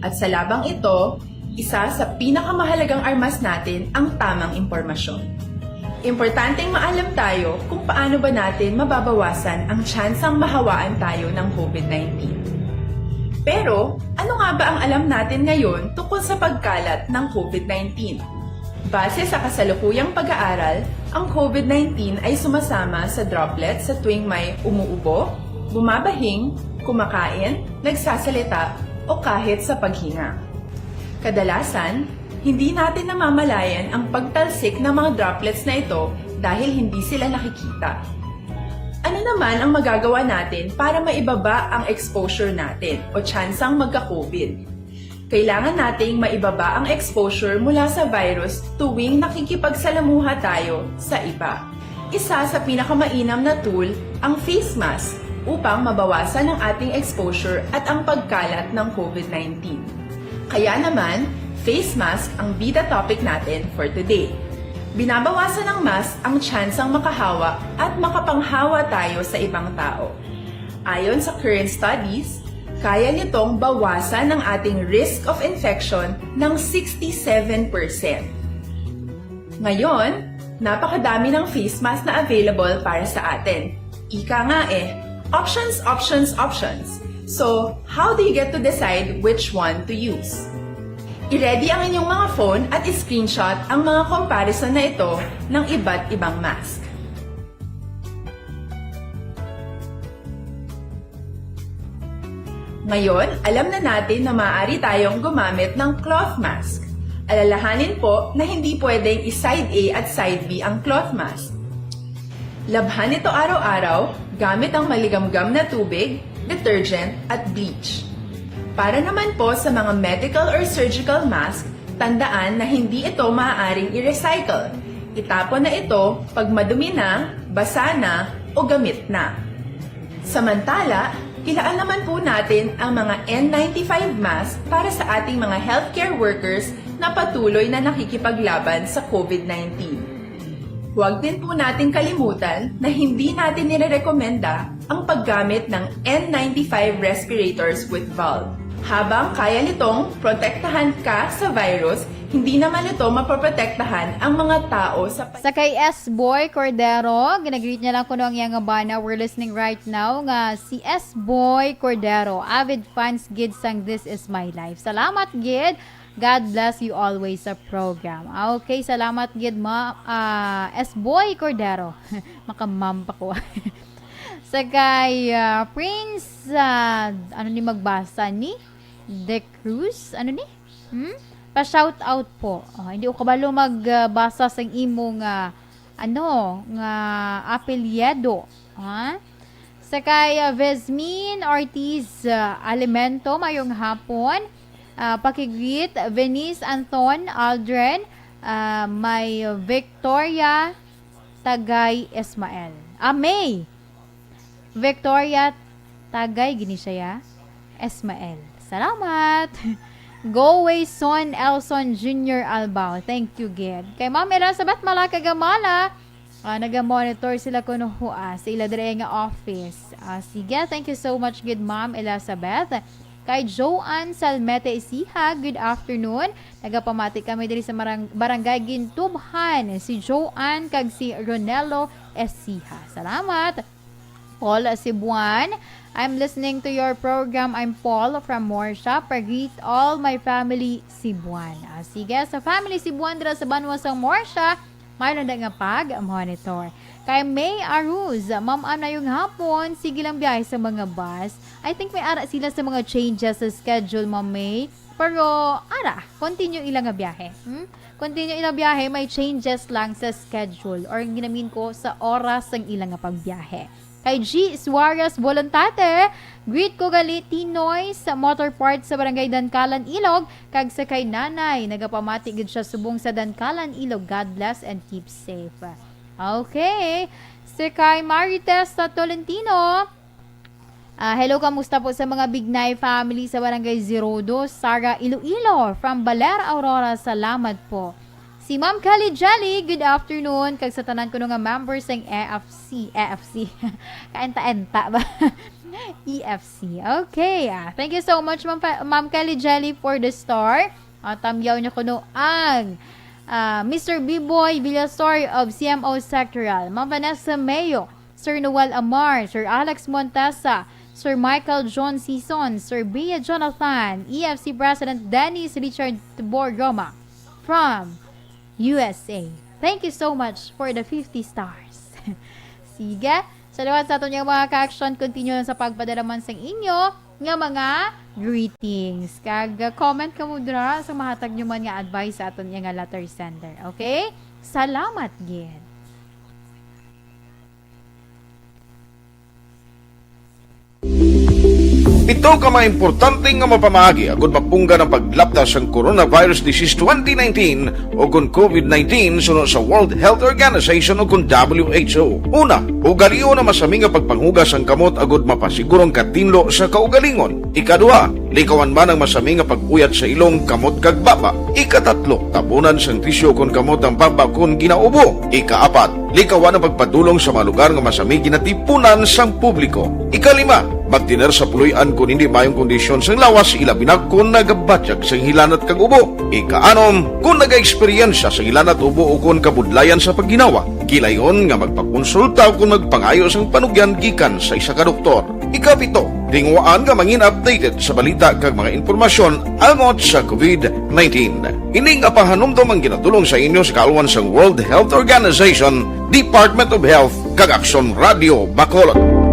At sa labang ito, isa sa pinakamahalagang armas natin ang tamang impormasyon. Importanteng maalam tayo kung paano ba natin mababawasan ang tsansang mahawaan tayo ng COVID-19. Pero, ano nga ba ang alam natin ngayon tungkol sa pagkalat ng COVID-19? Base sa kasalukuyang pag-aaral, ang COVID-19 ay sumasama sa droplets sa tuwing may umuubo, bumabahing, kumakain, nagsasalita, o kahit sa paghinga. Kadalasan, hindi natin namamalayan ang pagtalsik ng mga droplets na ito dahil hindi sila nakikita. Ano naman ang magagawa natin para maibaba ang exposure natin o tsansang magka-COVID? Kailangan nating maibaba ang exposure mula sa virus tuwing nakikipagsalamuha tayo sa iba. Isa sa pinakamainam na tool ang face mask upang mabawasan ang ating exposure at ang pagkalat ng COVID-19. Kaya naman, face mask ang bida topic natin for today. Binabawasan ng mask ang tsansang makahawa at makapanghawa tayo sa ibang tao. Ayon sa current studies, kaya nitong bawasan ang ating risk of infection ng 67%. Ngayon, napakadami ng face mask na available para sa atin. Ika nga options, options, options. So, how do you get to decide which one to use? I-ready ang inyong mga phone at i-screenshot ang mga comparison na ito ng iba't ibang mask. Ngayon, alam na natin na maaari tayong gumamit ng cloth mask. Alalahanin po na hindi pwedeng i-side A at side B ang cloth mask. Labhan ito araw-araw gamit ang maligamgam na tubig, detergent at bleach. Para naman po sa mga medical or surgical mask, tandaan na hindi ito maaaring i-recycle. Itapon na ito pag madumi na, basa na, o gamit na. Samantala, kilaan naman po natin ang mga N95 mask para sa ating mga healthcare workers na patuloy na nakikipaglaban sa COVID-19. Huwag din po natin kalimutan na hindi natin nirerekomenda ang paggamit ng N95 respirators with valve. Habang kaya nitong protektahan ka sa virus, hindi naman ito mapoprotektahan ang mga tao sa Sa kay S-Boy Cordero, ginagreet niya lang kuno ang iyang bana. We're listening right now nga si S-Boy Cordero. Avid fans gid sang This Is My Life. Salamat gid. God bless you always sa program. Okay, salamat gid S-Boy Cordero. Makamam pa ko. Sa kay Prince, ano ni magbasa ni? De Cruz, ano ni? Pa-shout out po. Hindi ko kabalo magbasa sa imong nga apelyido. Sa kay Vesmin Ortiz Alimento, mayong hapon. Pakigreet Venice Anton Aldren, may Victoria Tagay Ismael. May Victoria Tagay gini siya Ismael. Salamat. Go away son Elson Jr. Albao. Thank you, Gid. Kay Ma'am Elizabeth Malakagamala, naga-monitor sila kuno sa ila dire nga office. Sige, thank you so much, Gid Ma'am Elizabeth. Kay Joanne Salmete Isiha, good afternoon. Nagapamati kami diri sa Barangay Gintubhan. Si Joanne kag si Ronelo Isiha. Salamat. Paul Cebuan, I'm listening to your program. I'm Paul from Morsha. Pag-greet all my family Cebuan. Sige, sa family Cebuan dira sa Banwa sa Morsha, mayroon na nga pag-monitor. Kay May Aruz, ma'am na yung hapon, sige lang biyahe sa mga bus. I think may ara sila sa mga changes sa schedule, ma'am May. Pero, continue ilang nga biyahe. Continue ilang biyahe, may changes lang sa schedule or ginamin ko sa oras ng ilang nga pagbiyahe. Kay G. Suarez Voluntate, greet ko gali Tinoy sa motor parts sa Barangay Dankalan, Ilog, kag sa kay nanay, nagapamati gid siya subong sa Dankalan, Ilog. God bless and keep safe. Okay, sa kay Marites sa Tolentino, hello, kamusta po sa mga Bignay family sa Barangay 02, Sara Iloilo, from Baler, Aurora, salamat po. Si Ma'am Kali Jelly, good afternoon. Kag sa tanan ko nga members ng EFC. Kaenta-enta ba? EFC. Okay. Thank you so much, Ma'am Kali Jelly, for the star. Tamyaw niyo kuno ang Mr. B-Boy Villasor of CMO Sectoral, Ma'am Vanessa Mayo, Sir Noel Amar, Sir Alex Montesa, Sir Michael John Sison, Sir Bia Jonathan, EFC President Dennis Richard Borgoma from USA. Thank you so much for the 50 stars. Sige. Salamat sa aton yung mga ka-action. Continue sa pagpadala man sa inyo nga mga greetings. Kag comment ka mo dra sa mahatag nyo man nga advice sa aton yung letter sender. Okay? Salamat, Gid. Ito ka mga importante nga mapamagi agud mapungga ng paglaptas ang Coronavirus Disease 2019 o kung COVID-19 sunod sa World Health Organization o kung WHO. Una, ugaliyo na masami nga pagpanghugas ang kamot agud mapasigurong katinlo sa kaugalingon. Ikaduha, likawan man ang masami nga pag-uyat sa ilong kamot kag baba. Ikatatlo, tabunan sang tisyo kung kamot ang baba kung ginaubo. Ikaapat, likawan ang pagpadulong sa mga lugar nga masami ginatipunan sang publiko. Ikalima, magtiner sa puluyan kung hindi mayong kondisyon sang lawas, ilabi na kung nagabatyag sang hilanat kag ubo. Ikaanom, kung naga-eksperyensya sa hilanat ubo o kung kabudlayan sa pagginawa. Kilayon nga magpakonsulta o kung magpangayo sang panugyan gikan sa isa ka doktor. Ikapito, tingwaan nga mangin updated sa balita kag mga informasyon angot sa COVID-19. Ining apahanumdom ang ginatulong sa inyo sa kaalwan sang World Health Organization, Department of Health, kag Aksyon Radio Bacolod.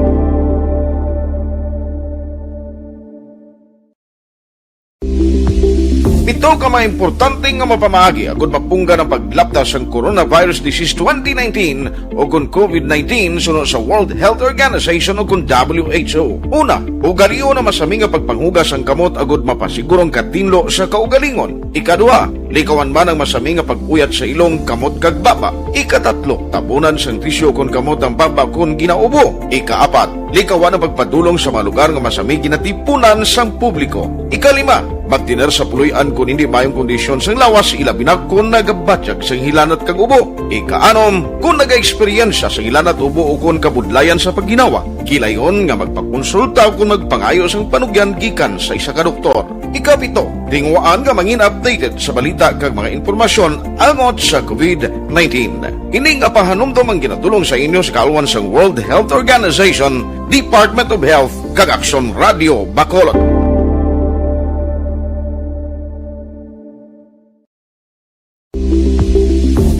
Ito ka mga importante nga mapamaagi agud mapungga ng paglaptas ang Coronavirus Disease 2019 o kung COVID-19 sunod sa World Health Organization o kung WHO. Una, ugalion na masami nga pagpanghugas ang kamot agud mapasigurong katinlo sa kaugalingon. Ikaduha, likawan man ang masami nga pag-uyat sa ilong kamot kag baba. Ikatatlo, tabunan sang tisyo kon kamot ang baba kon ginaubo. Ikaapat, likawan ang pagpadulong sa mga lugar nga masami ginatipunan sang publiko. Ikalima, magtiner sa puluyan kung hindi mayong kondisyon sang lawas ilabi na kung nagabatyag sang hilanat kag ubo. Ikaanom, kung naga-eksperyensya sa hilanat ubo o kung kabudlayan sa pagginawa. Kilayon nga magpakonsulta kung magpangayo sang panugyan gikan sa isa ka doktor. Ikapito, tingwaan nga mangin updated sa balita kag mga impormasyon angot sa COVID-19. Ining apahanumdom ang ginatulong sa inyo sa kalwan sang World Health Organization, Department of Health kag Aksyon Radio Bacolod.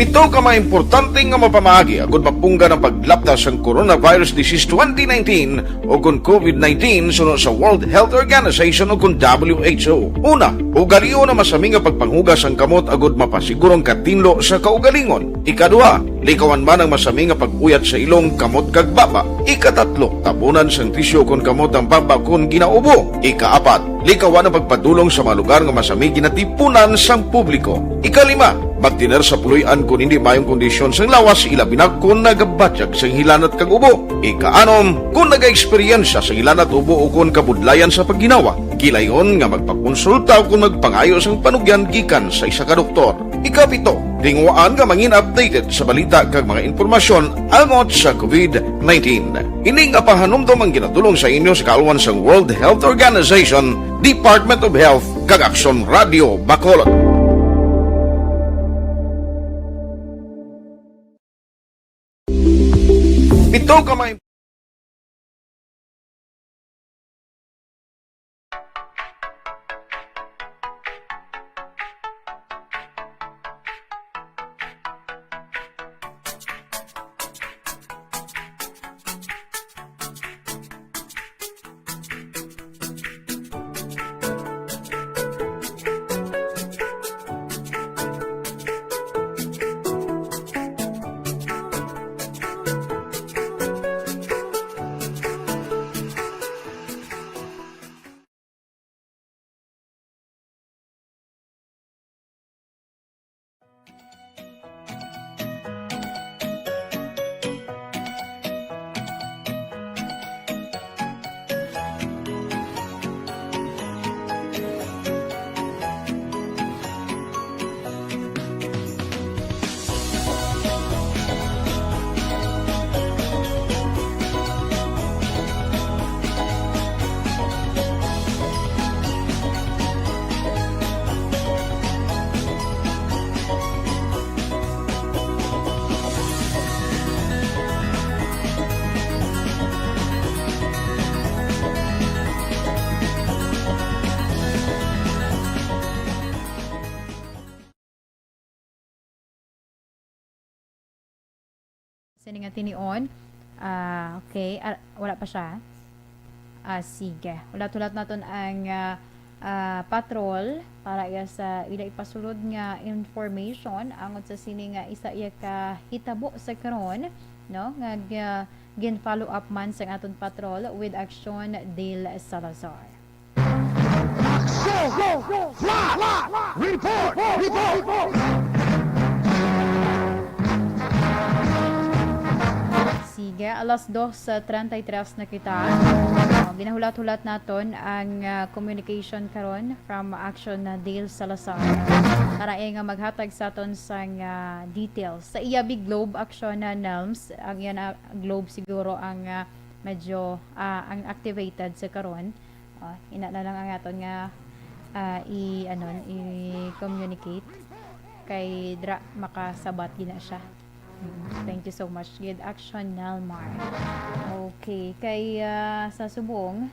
Ito ka mga importante nga mapamaagi agud mapungga ng paglaptas ang Coronavirus Disease 2019 o kung COVID-19 sunod sa World Health Organization o kung WHO. Una, ugalion na masami nga pagpanghugas ang kamot agud mapasigurong katinlo sa kaugalingon. Ikaduha, likawan man ang masami nga pag-uyat sa ilong kamot kag baba. Ikatatlo, tabunan sang tisyo kon kamot ang baba kon ginaubo. Ikaapat, likawan ang pagpadulong sa mga lugar nga masami ginatipunan sang publiko. Ikalima, magtiner sa puluyan kung hindi mayong kondisyon sang lawas ilabi na kung nagabatyag sang hilanat kag ubo. Ikaanom, kung naga-eksperyensya sa hilanat ubo o kung kabudlayan sa pagginawa. Kilayon nga magpakonsulta kung magpangayo sang panugyan gikan sa isa ka doktor. Ikapito, tingwaan nga mangin updated sa balita kag mga impormasyon angot sa COVID-19. Ining apahanumdom ang ginatulong sa inyo sa kalwan sang World Health Organization, Department of Health kag Aksyon Radio Bacolod. Ito ka mga Sini nga tinion. Okay. Wala pa siya. Sige. Ulat-ulat naton ang patrol para iya sa ila ipasulod nga information angon sa sini nga isa iya ka hitabo sa karon, no? Nga gin follow up man sa aton patrol with Action Dale Salazar. Sige, alas 2:33 na kita. Ginahulat-hulat naton ang communication karon from Action na Dale Salazar para nga maghatag sa aton sang details. Sa iya big globe action na NELMS, ang yan globe siguro ang medyo ang activated sa karon. Ina na lang ang aton nga i-communicate kay dra makasabat gina siya. Thank you so much. Good Action Nelmar. Okay, kay sa subong,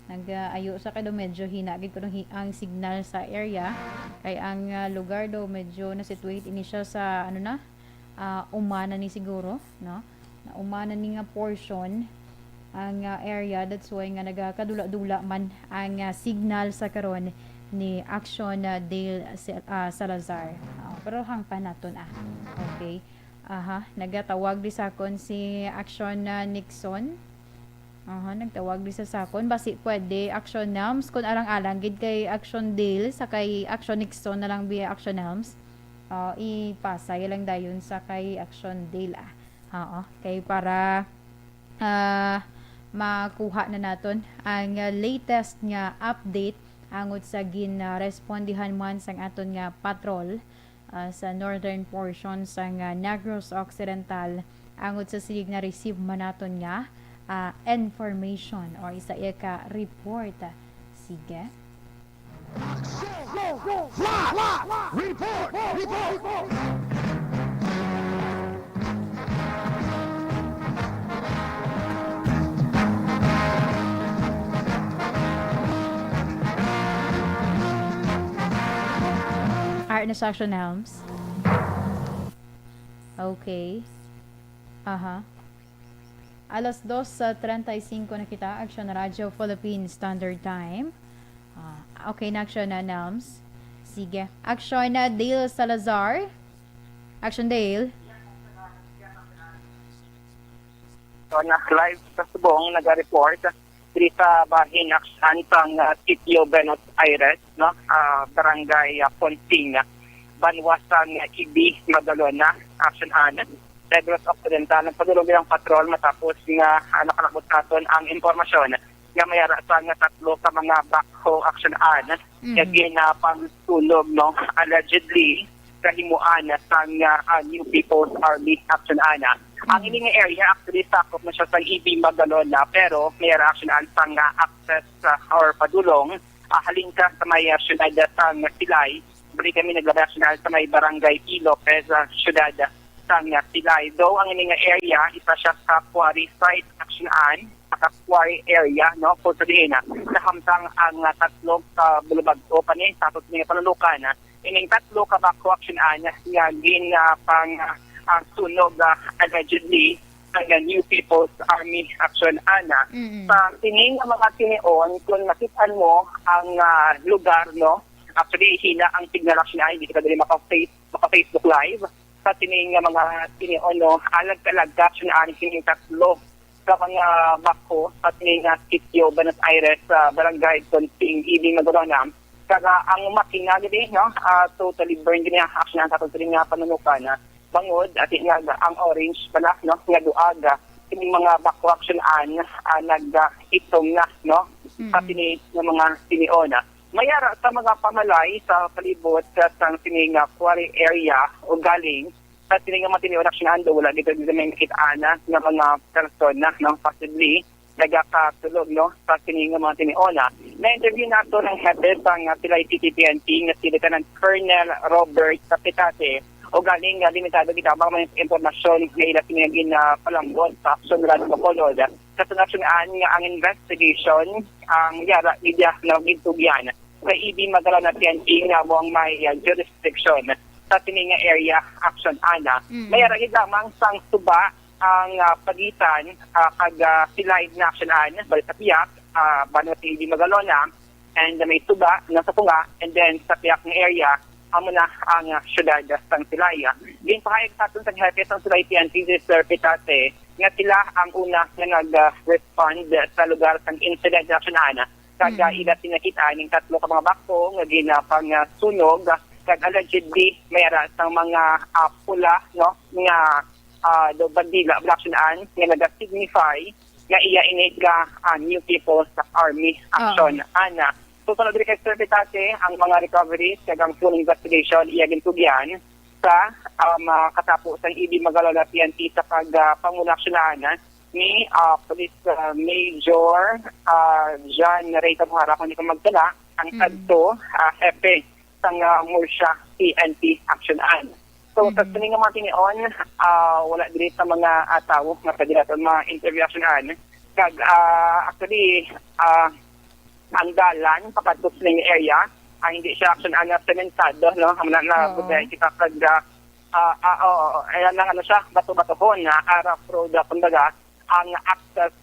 nag-ayo sa kay medyo hinagid ko ang signal sa area. Kay ang lugar do medyo na situate ini siya sa umana ni siguro, no? Na umana ni nga portion ang area, that's why nga nagakadula-dula man ang signal sa karon ni Action Dale Salazar. Pero hang pa naton Okay. Nagatawag di sakon si Action Nixon. Nagtawag di sa sakon basi pwede Action Helms kun alang-alang gid kay Action Dale sa kay Action Nixon na lang biya Action Helms. Ipasay lang dayon sa kay Action Dale kay para makuha na naton ang latest nga update angod sa respondihan man sang aton nga patrol sa northern portion sang Negros Occidental angod sa silig na receive man naton nga information or isa ka report. Sige. Art na sa Action Helms. Okay. Alas 2:35 na kita, Action Radio Philippines Standard Time. Okay na Action na Helms. Sige. Action na Dale Salazar. Action Dale. So, live sa subong nag-report dito sa bahin aksyon sang Sitio Buenos Aires, no? Barangay Ponting, Banwasan Ibi, Magalona, Action An. Negros Occidental, nagpadulog ng patrol matapos nga nakalabot natin ang impormasyon nga mayara sa nga tatlo ka mga backhoe action an nga pangtulog no allegedly kahimuan sa New People's Army action ana. Ang ining area actually sakop na siya sa EB Magalona pero mayara action an sa nga access or padulong halin ka sa may syudad sa Silay. Bali kami naglabasyonal sa may barangay P. Lopez, syudad sang Silay. Though ang ining area isa siya sa quarry site actionan, sa quarry area no for today na nahamtang ang tatlo sa bulubagto pa ni tapos ni panulukan ining tatlo ka bako actionan nga gin pang sunog allegedly ang New People's Army Action Ana. Sa tingin ng mga tinion kung nakita mo ang lugar no actually hila ang signal action ay hindi ka dali maka-Facebook live sa tining mga tinion alag-alag action ani kining tatlo sa mga bako sa tining Sitio Buenos Aires barangay Ponting Ibing Magalona kaga ang makina gid no totally burned niya action sa tining panunukan bangod at ang orange pala no nga duaga kining mga bako action an nag-itom na no sa tining mga tinion mayara sa mga pamalay sa palibot sa tining quarry area o galing sa tining matiniw na aksyonan wala dito may nakita-ana ng mga person na possibly nagkakatulog no sa tining mga tiniona. Na-interview nato ng hepe sa Silay TTPNP nga si Lieutenant Colonel Robert Capitate o galing limitado kita mga may impormasyon nga ila tinigin na palambot sa aksyon nila Bacolod. Sa tunasyonan nga ang investigation ang yara idya na gintugyan sa EB Magalona PNP nga mo ang may jurisdiction sa tining area action ana. May ragid lamang sang suba ang pagitan kag Silay na action ana bali sa Piak Banwa EB Magalona and may suba na sa Punga and then sa Piak nga area amo na ang syudad sang Silay. Din pahayag sa aton sa hepe sang Silay PNP Sir Pitate nga sila ang una nga nag-respond sa lugar sang incident action ana kaga ila tinakita ning tatlo ka mga bako nga ginapang sunog kag allegedly mayara sang mga pula no nga do bandila action nga naga-signify nga iya init ka New People's Army Action ana. So sunod diri kay Sir Pitate ang mga recoveries kag ang full investigation iya gintugyan sa katapo sang EB Magalona PNP sa pag-panguna aksyonan ni Police Major John Ray Tabuhara kung di ko magdala ang kadto hepe sang Murcia PNP Actionan. So sa tining mga tinion wala diri sa mga tawo nga pwede naton ma-interview actionan kag actually ang dalan papadto sa area hindi siya actionan na sementado no na kita kag ayan lang siya bato-batohon na rough road kumbaga ang access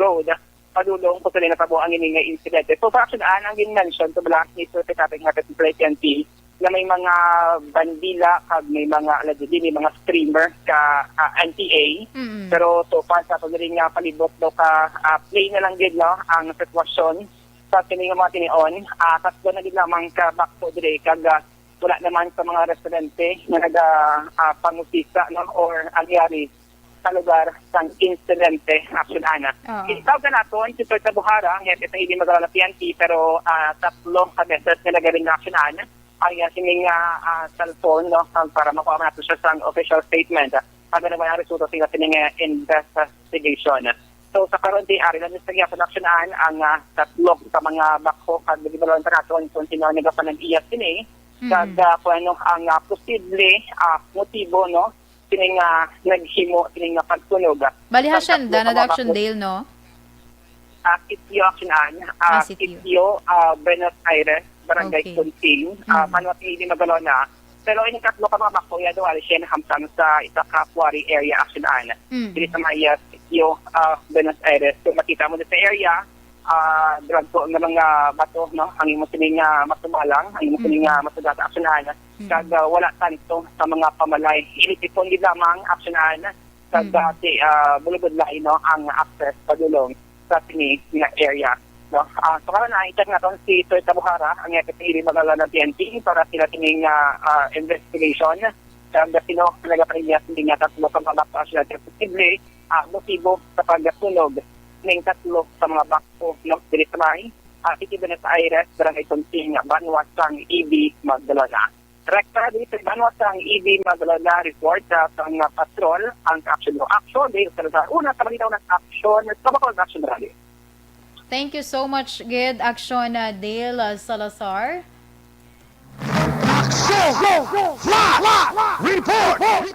road padulong po sa natabo ang ining nga insidente. So para ang gin-mention to balance ni Sir Pekaping Hapit PNP na may mga bandila kag may mga allegedly may mga streamer ka NPA. Pero so far sa rin nga palibot daw ka play na lang gid no ang sitwasyon sa kini nga mga tinion. Tatlo na gid lamang ka back to dire kag wala naman sa mga residente na pangusisa no or agyari sa lugar sa insidente action ana. Itawag na nato si Sir Tabuhara, ang hepe sa hindi magalaw na PNP, pero tatlong beses na nagaling na action ana ang sining cellphone no, para makuha nato siya sa official statement. Pag naman ang resulta sa sining investigation. So sa karon di ari lang sa gyapon aksyonan ang tatlong sa mga bakho kag gibalon ta nato kung sino nagapanag-iyas sini kag ano ang posible motibo no sining naghimo sining pagtunog. Balihasan Danad Action Dale, no? Kitio aksyonan, Kitio Buenos Aires, Barangay Kunting, Manuat hindi magalona. Pero ini katlo ka mga bakho ya do ali siya hamsan sa isa ka quarry area aksyonan. Dili sa mga Kitio Buenos Aires. So makita mo sa area drug po ng mga bato no ang imo sining masubalang ang imo sining masugata aksyonan kag wala tanto sa mga pamalay ilitipon gid lamang aksyonan kag dati bulubod lai no ang access padulong sa sini nga area no so karon na i-check naton si Sir Tabuhara ang epidemi magala ng PNP para sila tining investigation kag sino nagapahilyas hindi nga tatlo ka mga aksyonan posible motibo sa pagsunog ning tatlo sa mga bakto no diri sa may City Buenos Aires, Barangay Kunting, Banwasang, EB, Magdalena. Rekta dito sa Banwasang, EB, Magdalena, report sa mga patrol ang action dahil sa una sa magitaw ng action sa bakal action rally. Thank you so much, Gid Action Dale Salazar.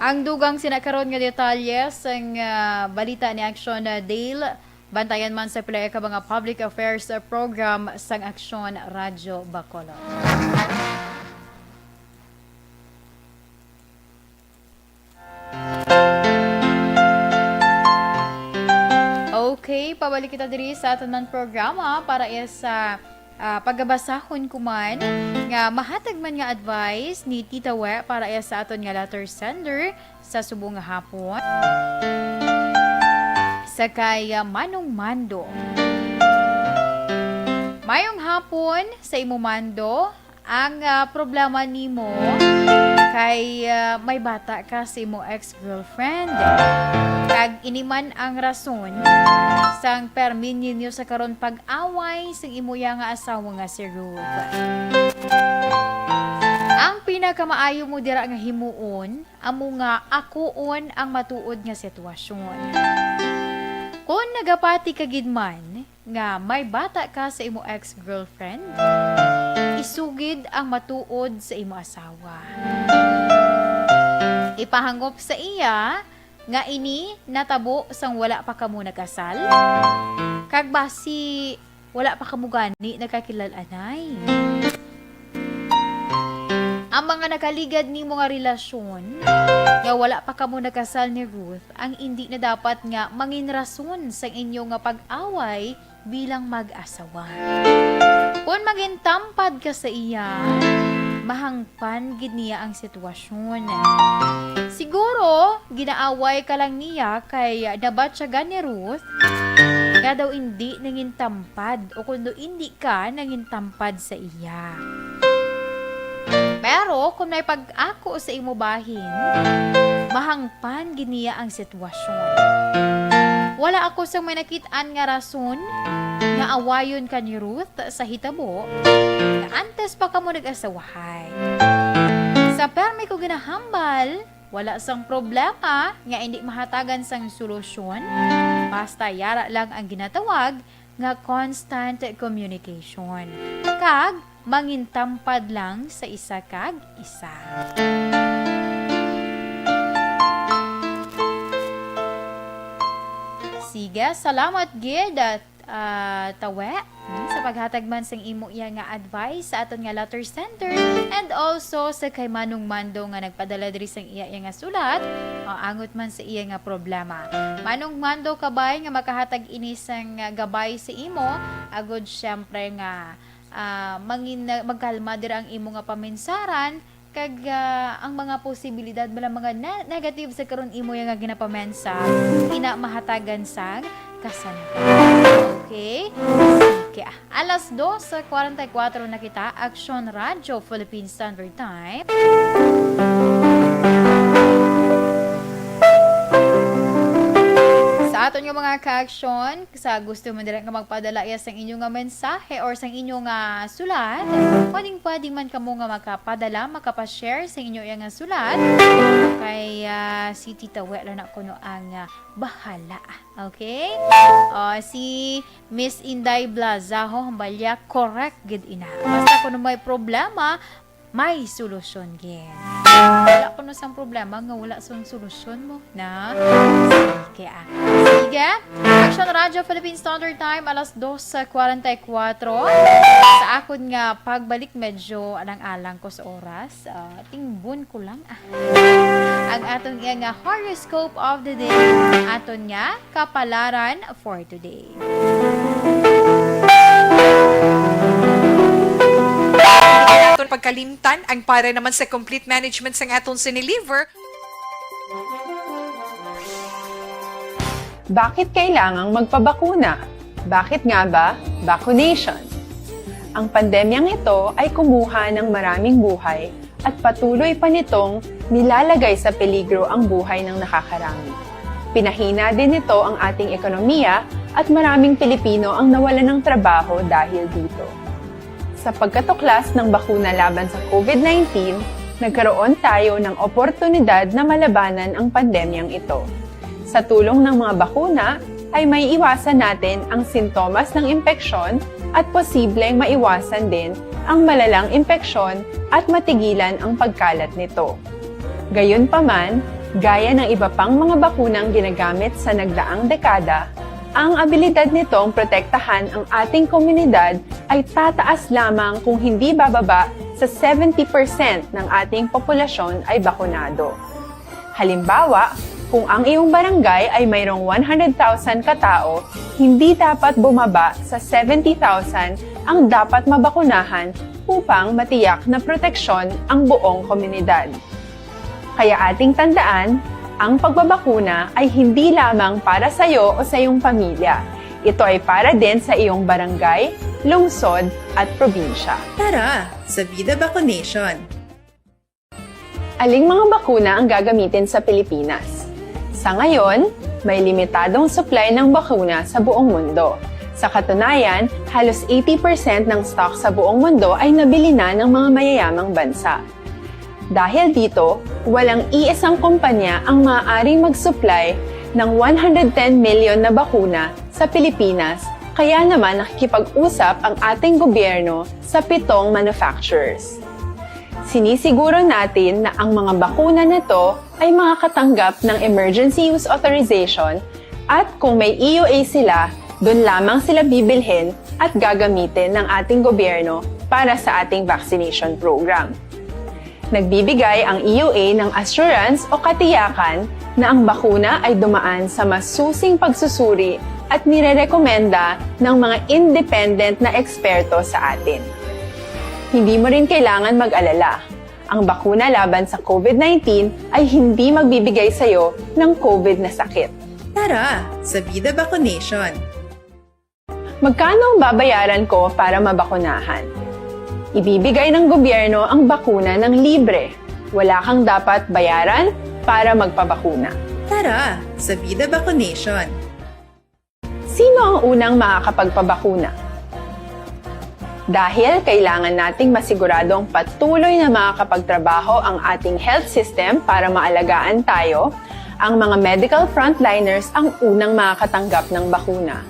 Ang dugang sinakaroon nga detalye sa balita ni Action Dale. Bantayan man sa pila ka mga public affairs program sang Aksyon Radyo Bacolod. Okay, pabalik kita diri sa aton programa para sa paggabasahon kuman nga mahatag man nga advice ni Tita We para sa aton nga letter sender sa subong nga hapon. Sakay Manong Mando. Mayong hapon sa imo Mando, ang problema nimo kay may bata ka sa imo ex-girlfriend. Kag iniman ang rason sang permin ninyo sa karon pag-away sa imo nga asawa nga si Ruth. Ang pinakamaayo mo dira nga himuon, amo nga akuon ang matuod nga sitwasyon. Kung nagapati ka gid man nga may bata ka sa imo ex-girlfriend, isugid ang matuod sa imo asawa. Ipahangop sa iya nga ini natabo sang wala pa kamo nagkasal, kag basi wala pa kamo gani nagkakilalanay. Ang mga nakaligad ni mga relasyon nga wala pa kamo nagkasal ni Ruth, ang hindi na dapat nga mangin rason sa inyo nga pag-away bilang mag-asawa. Kung maging tampad ka sa iya, mahangpan gid niya ang sitwasyon. Siguro, ginaaway ka lang niya kay nabatsagan ni Ruth, nga daw hindi nangin tampad o kundo hindi ka nangin tampad sa iya. Pero kung may pag-ako sa imo bahin, mahangpan giniya ang sitwasyon. Wala ako sa may nakitaan nga rason nga awayon ka ni Ruth sa hitabo na antes pa ka mo nag-asawahay. Sa permi ko ginahambal, wala sang problema nga hindi mahatagan sang solusyon, basta yara lang ang ginatawag nga constant communication. Kag mangintampad lang sa isa kag isa. Sige, salamat gid at Tawe sa paghatag man sang imo iya nga advice sa aton nga letter center and also sa kay Manong Mando nga nagpadala diri sang iya nga sulat angot man sa iya nga problema. Manong Mando kabay nga makahatag ini sang gabay sa imo agud syempre nga magkalma diri ang imo nga paminsaran kag ang mga posibilidad bala mga negative sa karon imo nga ginapamensa ina mahatagan sang kasanatan. Okay? Sige. Alas 2:44 na kita, Aksyon Radyo Philippine Standard Time. Sa aton nga mga ka-aksyon, sa gusto mo direct nga magpadala iya sang inyong nga mensahe or sang inyong nga sulat, pwedeng man kamo nga makapadala, makapashare sa inyo nga sulat. Kay si Tita Wela na kuno ang bahala. Okay? Si Miss Inday Blazaho, hambalya, correct gid ina. Basta kuno may problema, may solusyon gid. Wala ko na sang problema nga wala sang solusyon mo na. Sige. Action Radio Philippine Standard Time alas 2:44. Sa akon nga pagbalik medyo alang-alang ko sa oras. Tingbon ko lang. Ang aton nga horoscope of the day, aton nga kapalaran for today. Aton pagkalimtan, ang para naman sa complete management sang aton siniliver. Bakit kailangang magpabakuna? Bakit nga ba? Vaccination. Ang pandemyang ito ay kumuha ng maraming buhay at patuloy pa nitong nilalagay sa peligro ang buhay ng nakakarami. Pinahina din nito ang ating ekonomiya at maraming Pilipino ang nawalan ng trabaho dahil dito. Sa pagkatuklas ng bakuna laban sa COVID-19, nagkaroon tayo ng oportunidad na malabanan ang pandemyang ito. Sa tulong ng mga bakuna, ay may iwasan natin ang sintomas ng impeksyon at posibleng maiwasan din ang malalang impeksyon at matigilan ang pagkalat nito. Gayunpaman, gaya ng iba pang mga bakunang ginagamit sa nagdaang dekada, ang abilidad nitong protektahan ang ating komunidad ay tataas lamang kung hindi bababa sa 70% ng ating populasyon ay bakunado. Halimbawa, kung ang iyong barangay ay mayroong 100,000 katao, hindi dapat bumaba sa 70,000 ang dapat mabakunahan upang matiyak na proteksyon ang buong komunidad. Kaya ating tandaan, ang pagbabakuna ay hindi lamang para sa iyo o sa iyong pamilya. Ito ay para din sa iyong barangay, lungsod at probinsya. Tara, sa Vida Vaccination! Aling mga bakuna ang gagamitin sa Pilipinas? Sa ngayon, may limitadong supply ng bakuna sa buong mundo. Sa katunayan, halos 80% ng stock sa buong mundo ay nabili na ng mga mayayamang bansa. Dahil dito, walang iisang kumpanya ang maaaring mag-supply ng 110 million na bakuna sa Pilipinas, kaya naman nakikipag-usap ang ating gobyerno sa 7 manufacturers. Sinisiguro natin na ang mga bakuna nito ay makakatanggap ng Emergency Use Authorization at kung may EUA sila, doon lamang sila bibilhin at gagamitin ng ating gobyerno para sa ating vaccination program. Nagbibigay ang EUA ng assurance o katiyakan na ang bakuna ay dumaan sa masusing pagsusuri at nirerekomenda ng mga independent na eksperto sa atin. Hindi mo rin kailangan mag-alala. Ang bakuna laban sa COVID-19 ay hindi magbibigay sa iyo ng COVID na sakit. Tara, sa Vida Vaccination! Magkano ang babayaran ko para mabakunahan? Ibibigay ng gobyerno ang bakuna ng libre. Wala kang dapat bayaran para magpabakuna. Tara, sa Vida Vaccination! Sino ang unang makakapagpabakuna? Dahil kailangan nating masiguradong patuloy na makakapagtrabaho ang ating health system para maalagaan tayo, ang mga medical frontliners ang unang makakatanggap ng bakuna.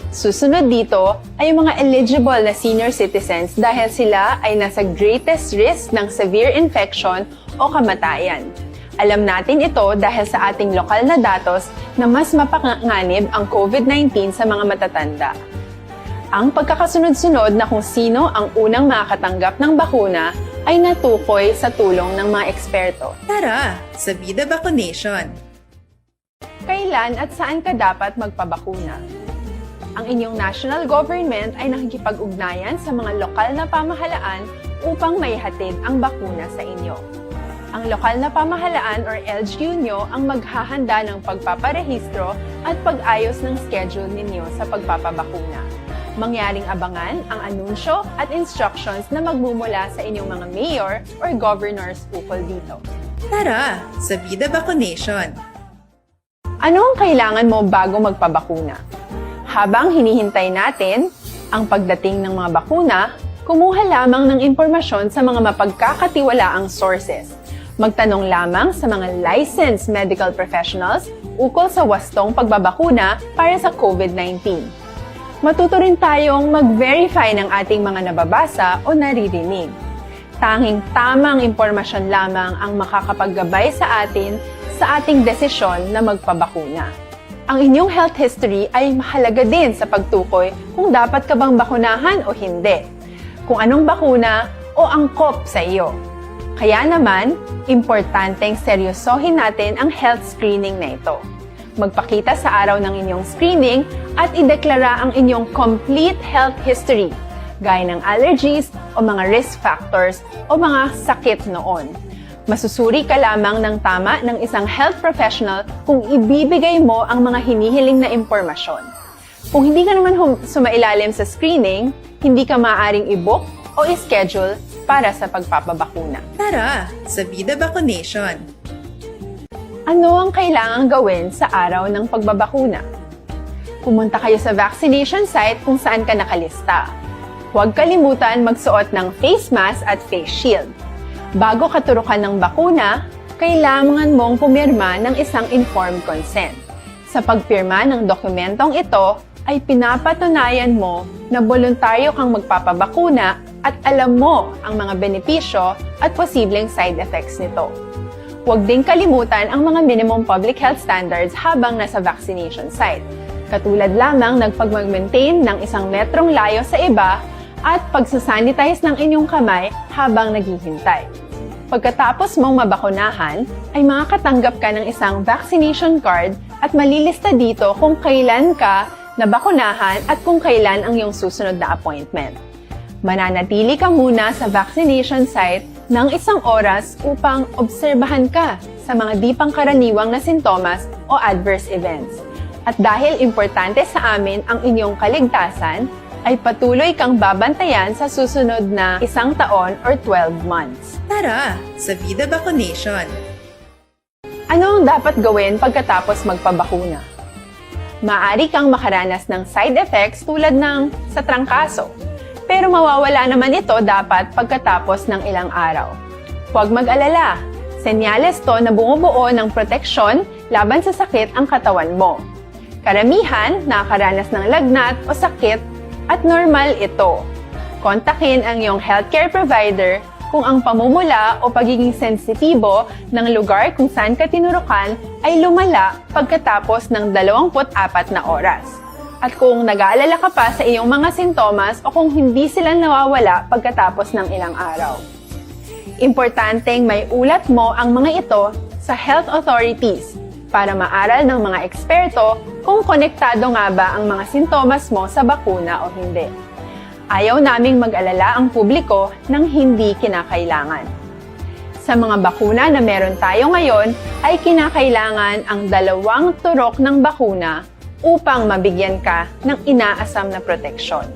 Susunod dito ay mga eligible na senior citizens dahil sila ay nasa greatest risk ng severe infection o kamatayan. Alam natin ito dahil sa ating lokal na datos na mas mapanganib ang COVID-19 sa mga matatanda. Ang pagkakasunod-sunod na kung sino ang unang makakatanggap ng bakuna ay natukoy sa tulong ng mga eksperto. Tara sa Vida Vaccination. Kailan at saan ka dapat magpabakuna? Ang inyong national government ay nakikipag-ugnayan sa mga lokal na pamahalaan upang maihatid ang bakuna sa inyo. Ang lokal na pamahalaan or LGU nyo ang maghahanda ng pagpaparehistro at pag-ayos ng schedule ninyo sa pagpapabakuna. Mangyaring abangan ang anunsyo at instructions na magmumula sa inyong mga mayor or governors ukol dito. Tara sa Vida Vaccination. Ano ang kailangan mo bago magpabakuna? Habang hinihintay natin ang pagdating ng mga bakuna, kumuha lamang ng impormasyon sa mga mapagkakatiwalaang sources. Magtanong lamang sa mga licensed medical professionals ukol sa wastong pagbabakuna para sa COVID-19. Matuto rin tayong mag-verify ng ating mga nababasa o naririnig. Tanging tamang impormasyon lamang ang makakapaggabay sa atin sa ating desisyon na magpabakuna. Ang inyong health history ay mahalaga din sa pagtukoy kung dapat ka bang bakunahan o hindi, kung anong bakuna o angkop sa iyo. Kaya naman, importanteng seryosohin natin ang health screening na ito. Magpakita sa araw ng inyong screening at ideklara ang inyong complete health history, gaya ng allergies o mga risk factors o mga sakit noon. Masusuri ka lamang ng tama ng isang health professional kung ibibigay mo ang mga hinihiling na impormasyon. Kung hindi ka naman sumailalim sa screening, hindi ka maaaring i-book o i-schedule para sa pagpapabakuna. Tara sa Vida Vaccination. Ano ang kailangang gawin sa araw ng pagbabakuna? Pumunta kayo sa vaccination site kung saan ka nakalista. Huwag kalimutan magsuot ng face mask at face shield. Bago katurukan ng bakuna, kailangan mong pumirma ng isang informed consent. Sa pagpirma ng dokumentong ito, ay pinapatunayan mo na voluntaryo kang magpapabakuna at alam mo ang mga benepisyo at posibleng side effects nito. Huwag din kalimutan ang mga minimum public health standards habang nasa vaccination site. Katulad lamang nagpag-maintain ng 1 metrong layo sa iba at pagsasanitize ng inyong kamay habang naghihintay. Pagkatapos mong mabakunahan, ay makakatanggap ka ng isang vaccination card at malilista dito kung kailan ka nabakunahan at kung kailan ang iyong susunod na appointment. Mananatili ka muna sa vaccination site ng 1 oras upang obserbahan ka sa mga di pangkaraniwang na sintomas o adverse events. At dahil importante sa amin ang inyong kaligtasan, ay patuloy kang babantayan sa susunod na 1 taon or 12 months. Tara sa Vida Vaccination. Ano ang dapat gawin pagkatapos magpabakuna? Maaari kang makaranas ng side effects tulad ng sa trangkaso, pero mawawala naman ito dapat pagkatapos ng ilang araw. Huwag mag-alala, senyales to na bumubuo ng proteksyon laban sa sakit ang katawan mo. Karamihan nakakaranas ng lagnat o sakit at normal ito. Kontakin ang iyong healthcare provider kung ang pamumula o pagiging sensitibo ng lugar kung saan ka tinurukan ay lumala pagkatapos ng 24 na oras. At kung nag-aalala ka pa sa iyong mga sintomas o kung hindi sila nawawala pagkatapos ng ilang araw. Importanteng may ulat mo ang mga ito sa health authorities para maaral ng mga eksperto kung konektado nga ba ang mga sintomas mo sa bakuna o hindi. Ayaw naming mag-alala ang publiko ng hindi kinakailangan. Sa mga bakuna na meron tayo ngayon ay kinakailangan ang 2 turok ng bakuna upang mabigyan ka ng inaasam na proteksyon.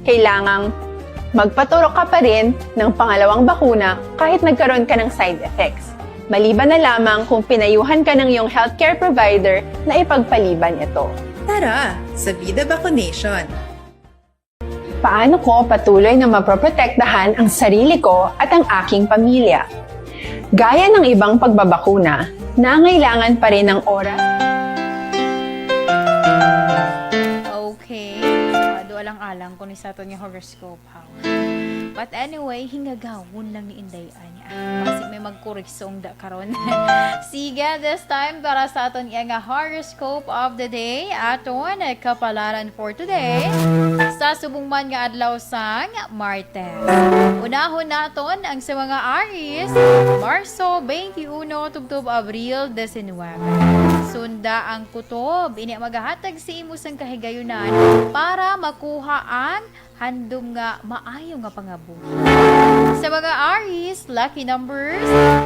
Kailangang magpaturok ka pa rin ng pangalawang bakuna kahit nagkaroon ka ng side effects. Maliban na lamang kung pinayuhan ka ng iyong healthcare provider na ipagpaliban ito. Tara sa Vida Vaccination. Paano ko patuloy na maproprotektahan ang sarili ko at ang aking pamilya? Gaya ng ibang pagbabakuna, nangailangan pa rin ng oras. Okay. Alang-alang kung isa to yung horoscope, ha? But anyway, hingagawon lang ni Inday Ani. Kasi may magkurisong da karon. Sige, this time para sa aton nga horoscope of the day, aton kapalaran for today sa subong man nga adlaw sang Martes. Unahon naton ang sa mga Aries, Marso 21 tubtob Abril 19. Sunda ang kutob, ini magahatag si imo sang kahigayunan para makuha ang handom nga maayo nga pangabuhi. Sa mga Aries, lucky numbers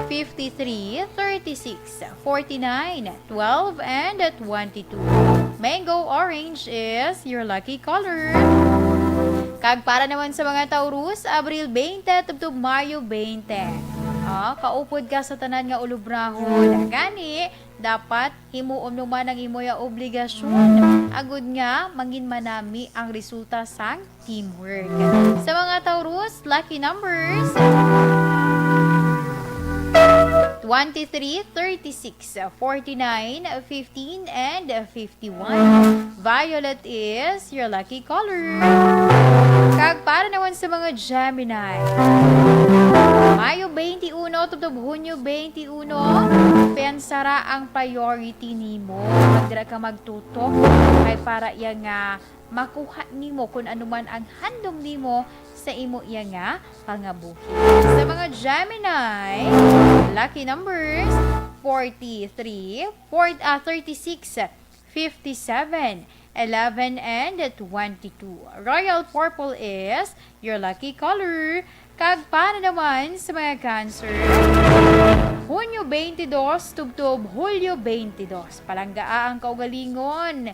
53, 36, 49, 12, and 22. Mango orange is your lucky color. Kag para naman sa mga Taurus, Abril 20 tubtob Mayo 20. Kaupod ka sa tanan nga ulubrahon. Gani, dapat himuon naman ang imoya obligasyon. Agud nga, mangin manami ang resulta sang teamwork. Sa mga Taurus, lucky numbers 23, 36, 49, 15, and 51. Violet is your lucky color. Kag para naman sa mga Gemini, Mayo 21 tubtob Hunyo 21, pensara ang priority nimo. Magdira ka magtutok kay para iya nga makuha nimo kung anuman ang handom nimo sa imo iya nga pangabuhi. Sa mga Gemini, lucky numbers 43, 36, 57, 11, and 22. Royal purple is your lucky color. Kag para naman sa mga Cancer, Hunyo 22 tubtob Hulyo 22. Palanggaa ang kaugalingon.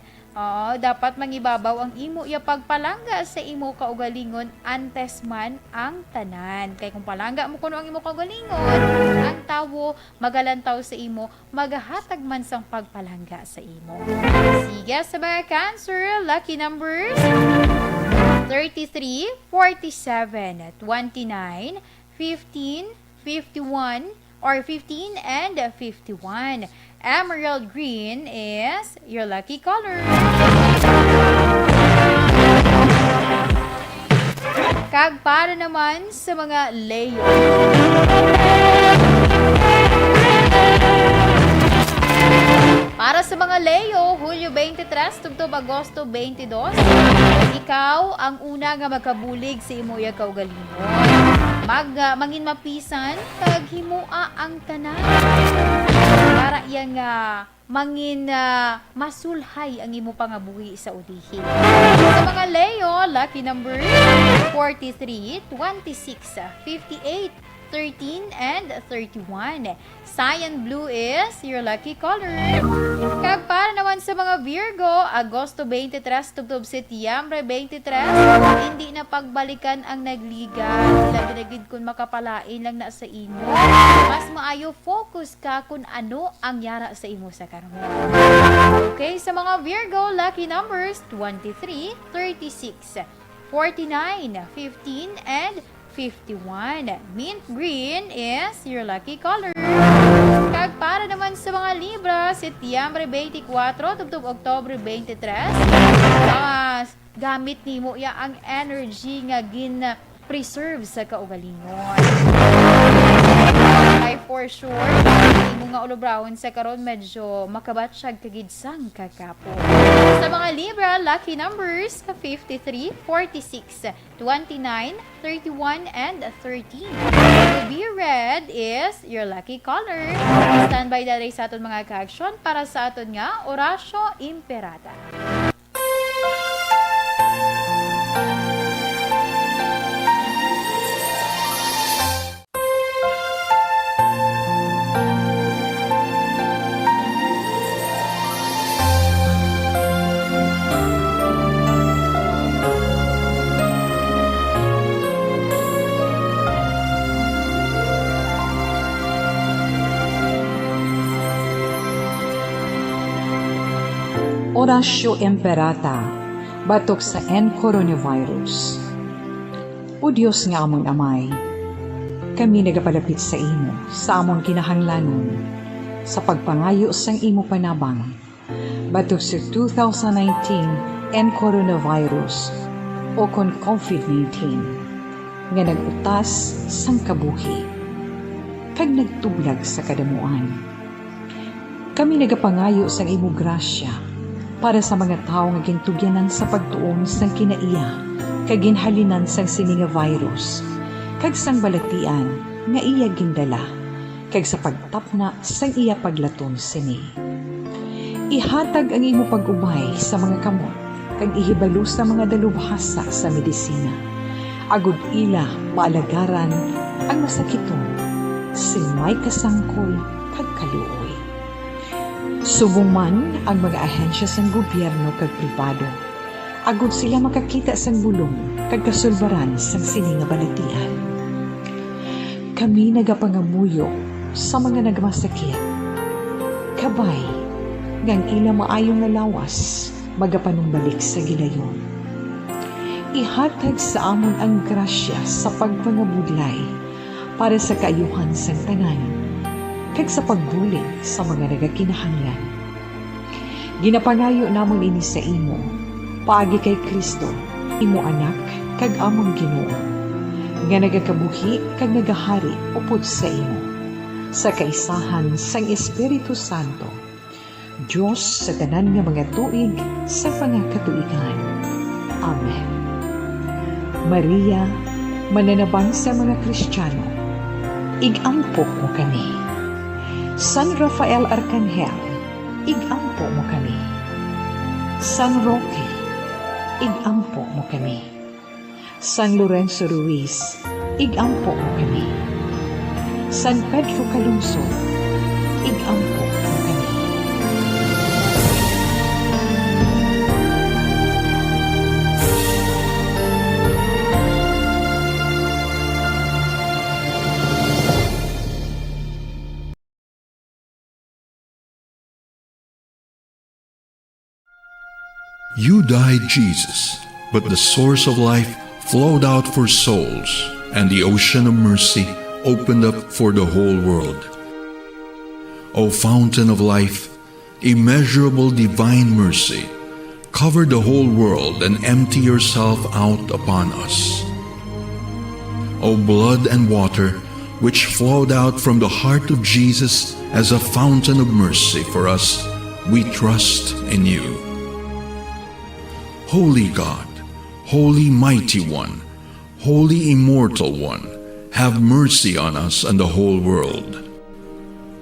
Dapat mangibabaw ang imo iya pagpalangga sa imo kaugalingon antes man ang tanan. Kay kung palangga mo kuno ang imo kaugalingon, ang tawo magalantaw sa imo, magahatag man sang pagpalangga sa imo. Sige sa mga Cancer, lucky numbers 33, 47, 29, 15, 51, or 15 and 51. Emerald green is your lucky color. Kag para naman sa mga Leo. Para sa mga Leo, Hulyo 23 tubtob Agosto 22, ikaw ang una nga magkabulig sa imo iya kaugalingon. Mangin mapisan kag himua ang tanan. Para iya nga mangin masulhay ang imo pangabuhi sa udihi. Sa mga Leo, lucky numbers 43, 26, 58, 13, and 31. Cyan blue is your lucky color. Kag para naman sa mga Virgo, Agosto 23 tubtob Setyembre 23, hindi na pagbalikan ang nagliga. Labi na gid kun makapalain lang na sa imo. Mas maayo focus ka kung ano ang yara sa imo sa karon. Okay, sa mga Virgo, lucky numbers 23, 36, 49, 15, and 51. Mint green is your lucky color. Kag para naman sa mga Libra, Setyembre 24 tubtob Oktubre 23, gamit nimo ya ang energy nga gin-preserve sa kaugalingon. Ay for sure, imo nga ulubrahon sa karon medyo makabatsyag kagidsang kakapo. Sa mga Libra, lucky numbers 53, 46, 29, 31, and 13. To be red is your lucky color. Stand by dali sa aton mga ka-action para sa aton nga Orasyo Imperata. Orasyo Imperata, batok sa coronavirus. O Diyos nga among amay, kami nagapalapit sa imo, sa among kinahanglanon, sa pagpangayo sang imo panabang, batok sa 2019 coronavirus o kon COVID-19, nga nagutas sang kabuhi. kag nagtublag sa kadamuan. Kami nagapangayo sa imo grasya para sa mga tao nga gintugyanan sa pagtuon sang kinaiya kag ginhalinan sang sini nga virus kag sang balatian nga iya gindala kag sa pagtapna sang iya paglaton sini. Ihatag ang imo pag-ubay sa mga kamot kag ihibalo sa mga dalubhasa sa medisina. Agud ila maalagaran ang masakiton sin may kasangkol kag kaluoy. Subong man ang mga ahensya sang gobyerno kag pribado. Agud sila makakita sang bulong kag kasulbaran sang sini nga balatian. Kami nagapangamuyo sa mga nagmasakit. Kabay ngang ila maayong nalawas magapanumbalik sa gilayon. Ihatag sa amon ang grasya sa pagpangabudlay para sa kaayuhan sa tanan kag sa pagbulig sa mga nagakinahanglan. Ginapangayo namon ini sa imo, paagi kay Kristo, imo anak kag among Ginoo, nga nagakabuhi kag nagahari upod sa imo, sa kaisahan sang Espiritu Santo, Diyos sa tanan nga mga tuig sa pangakatuigan. Amen. Maria, mananabang sa mga Kristiyano, igampo mo kami. San Rafael Arcangel, igampo mo kami. San Roque, igampo mo kami. San Lorenzo Ruiz, igampo mo kami. San Pedro Calungsod, igampo mo kami. You died, Jesus, but the source of life flowed out for souls, and the ocean of mercy opened up for the whole world. O fountain of life, immeasurable divine mercy, cover the whole world and empty yourself out upon us. O blood and water, which flowed out from the heart of Jesus as a fountain of mercy for us, we trust in you. Holy God, Holy Mighty One, Holy Immortal One, have mercy on us and the whole world.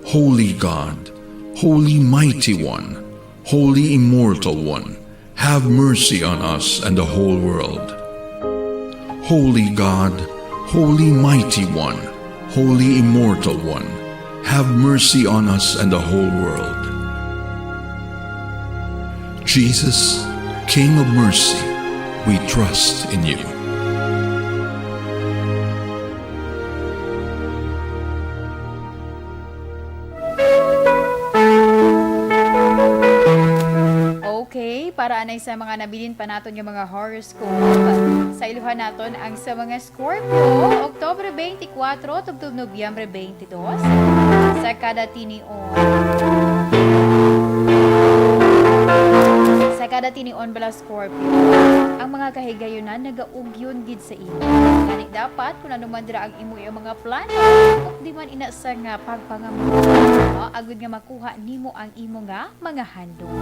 Holy God, Holy Mighty One, Holy Immortal One, have mercy on us and the whole world. Holy God, Holy Mighty One, Holy Immortal One, have mercy on us and the whole world. Jesus, King of mercy, we trust in you. Okay, para anay sa mga nabilin pa naton yung mga horoscope. Sa iluhan naton ang sa mga Scorpio, Oktubre 24 tugtog Nobyembre 22 sa kada tinion. Sa kada tinion bala Scorpio, ang mga kahigayunan nagaugyon gid sa imo. Ganit dapat kung ano man dira ang imo yung mga plano, ug di man ina sa nga pagpangamuyo, agud nga makuha nimo ang imo nga mga handog.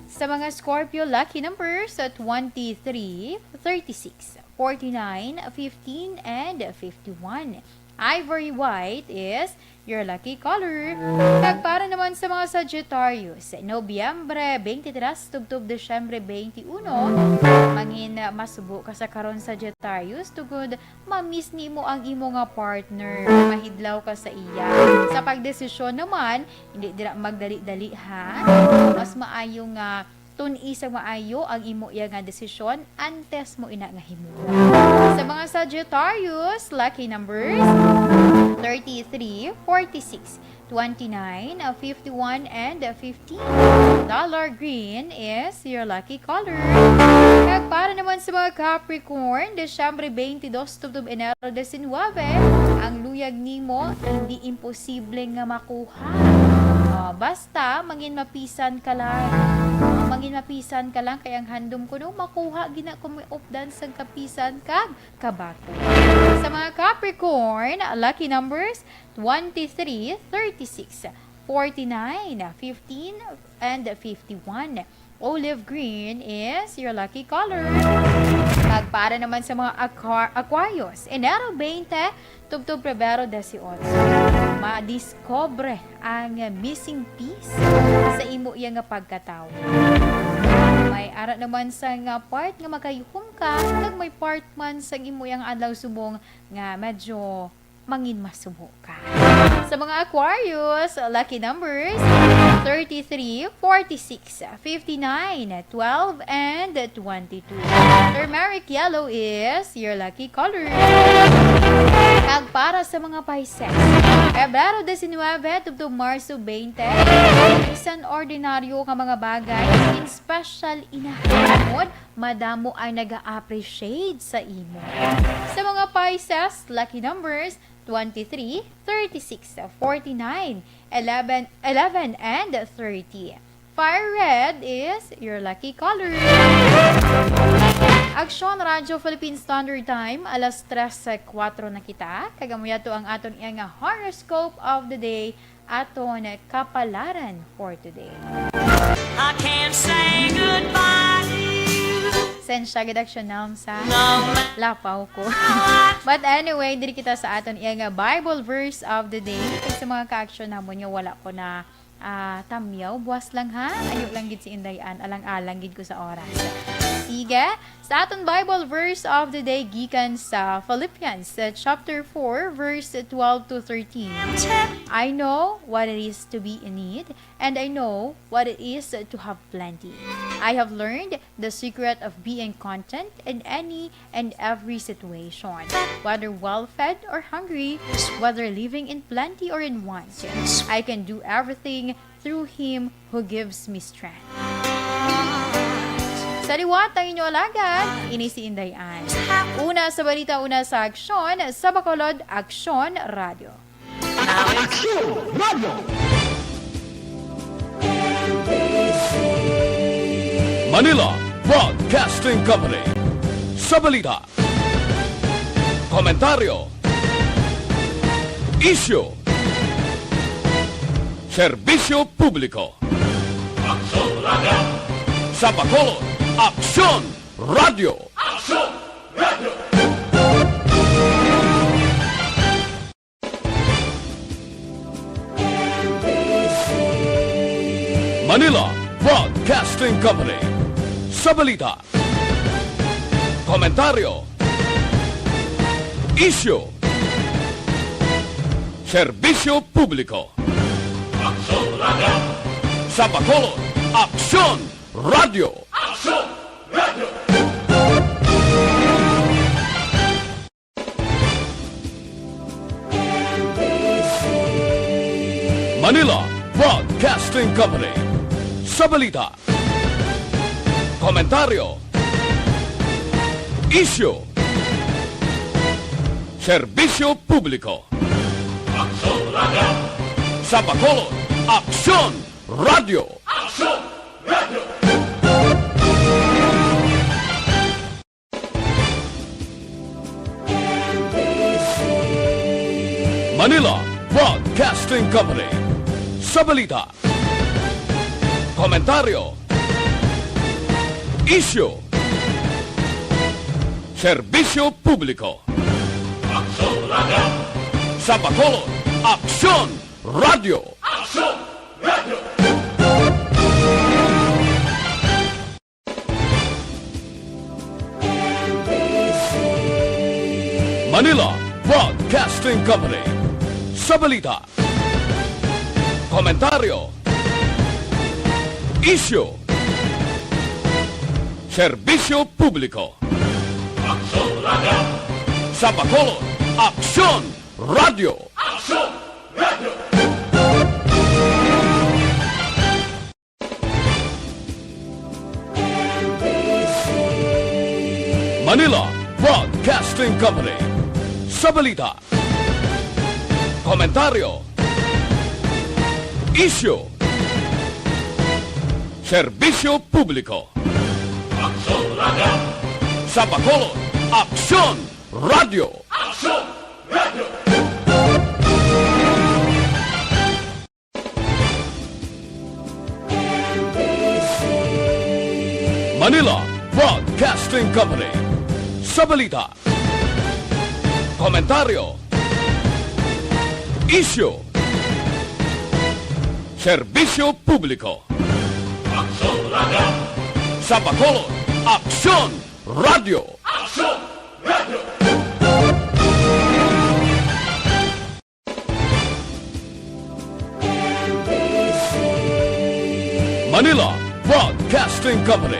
Sa mga Scorpio, lucky numbers at 23, 36, 49, 15, and 51. Ivory white is your lucky color. Kag para naman sa mga Sagittarius, Nobyembre 23 tugtog Desyembre 21, mangin masubo ka sa karon Sagittarius tugod ma-miss nimo ang imo nga partner, mahidlaw ka sa iya. Sa pagdesisyon naman, hindi dira magdali-dali ha. Mas maayo nga tun-i sa maayo ang imo iya nga desisyon antes mo ina nga himuon. Sa mga Sagittarius, lucky numbers 33, 46, 29, 51, and 15. Dollar green is your lucky color. Kag para naman sa mga Capricorn, Desyembre 22 tubtob Enero 19, ang luyag nimo hindi imposible nga makuha. Basta, mangin mapisan ka lang. Mangin mapisan ka lang, kayang handom ko no, makuha, gina kumiupdan sa kapisan kag kabako. Sa mga Capricorn, lucky numbers, 23, 36, 49, 15, and 51. Olive green is your lucky color. Pag para naman sa mga Aquarius, Enero 20, tubtub Febrero 18. Ma-discover ang missing piece sa imo iya nga pagkatao. May ara naman sa nga part nga magayuhom ka, kag may part man sa imo yang adlaw subong nga medyo mangin masubo ka. Sa mga Aquarius, lucky numbers 33, 46, 59, 12, and 22. Turmeric yellow is your lucky color. Kag para sa mga Pisces, Febrero 19, tubtub Marso 20, isang ordinaryo ka mga bagay, in special inahamod, madamo ay nag-appreciate sa imo. Sa mga Pisces, lucky numbers 23, 36, 49, 11, and 30. Fire red is your lucky color. Aksyon Radyo Philippine Standard Time, alas 3:04 na kita. Kagamuya to ang aton iyang horoscope of the day, aton kapalaran for today. I can't say goodbye to you. Sensya gadaksyon naon sa lapaw ko. But anyway, diri kita sa aton iyang Bible verse of the day. Kaya sa mga ka-action namon nyo, wala ko na tamyaw. Buwas lang ha. Ayaw lang gid si Indayan. Alang-alang gid ko sa oras. Sige. Sa aton Bible verse of the day, gikan sa Philippians chapter 4, verse 12 to 13. I know what it is to be in need, and I know what it is to have plenty. I have learned the secret of being content in any and every situation, whether well-fed or hungry, whether living in plenty or in want. I can do everything through Him who gives me strength. Sa liwat ang inyo alagad, ini si Indayan. Una sa balita, una sa aksyon, sa Bacolod, Aksyon Radio. Aksyon Radio! Manila Broadcasting Company. Sa balita, komentaryo, issue, serbisyo publiko. Aksyon Radio! Sa Bacolod, Aksyon Radio! Aksyon Radio! Manila Broadcasting Company. Sa balita, komentaryo, issue, serbisyo publiko. Aksyon Radio! Sa Bacolod, Aksyon Radio! Aksyon Radio! Manila Broadcasting Company. Sa balita, komentaryo, issue, serbisyo publiko. Aksyon Radio! Sa Bacolod, Aksyon Radio! Aksyon Radio! Manila Broadcasting Company. Sa balita, komentaryo, issue, serbisyo publiko. Aksyon Radio! Sa Bacolod, Aksyon Radio! Aksyon Radio! Manila Broadcasting Company. Sa balita, komentaryo, issue, serbisyo publiko. Aksyon Radio! Sa Bacolod, Aksyon Radio! Aksyon Radio! Manila Broadcasting Company. Sa balita, komentaryo, issue, Serbisyo Publiko. Sa Bacolod, Aksyon Radio. Manila Broadcasting Company. Sa balita, komentaryo, isyu, serbisyo publiko. Sa Bacolod, Aksyon Radio. Manila Broadcasting Company.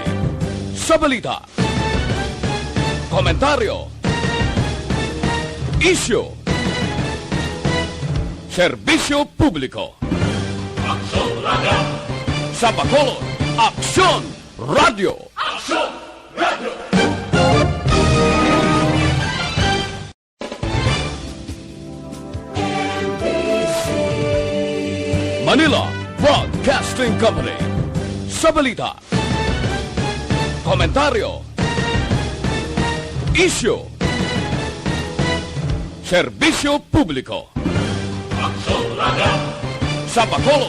Sa balita, komentaryo, isyu, serbisyo publiko. Sa Bacolod, Aksyon Radio. Manila Broadcasting Company. Sa balita, komentaryo, isyu, serbisyo publiko. Sa Bacolod,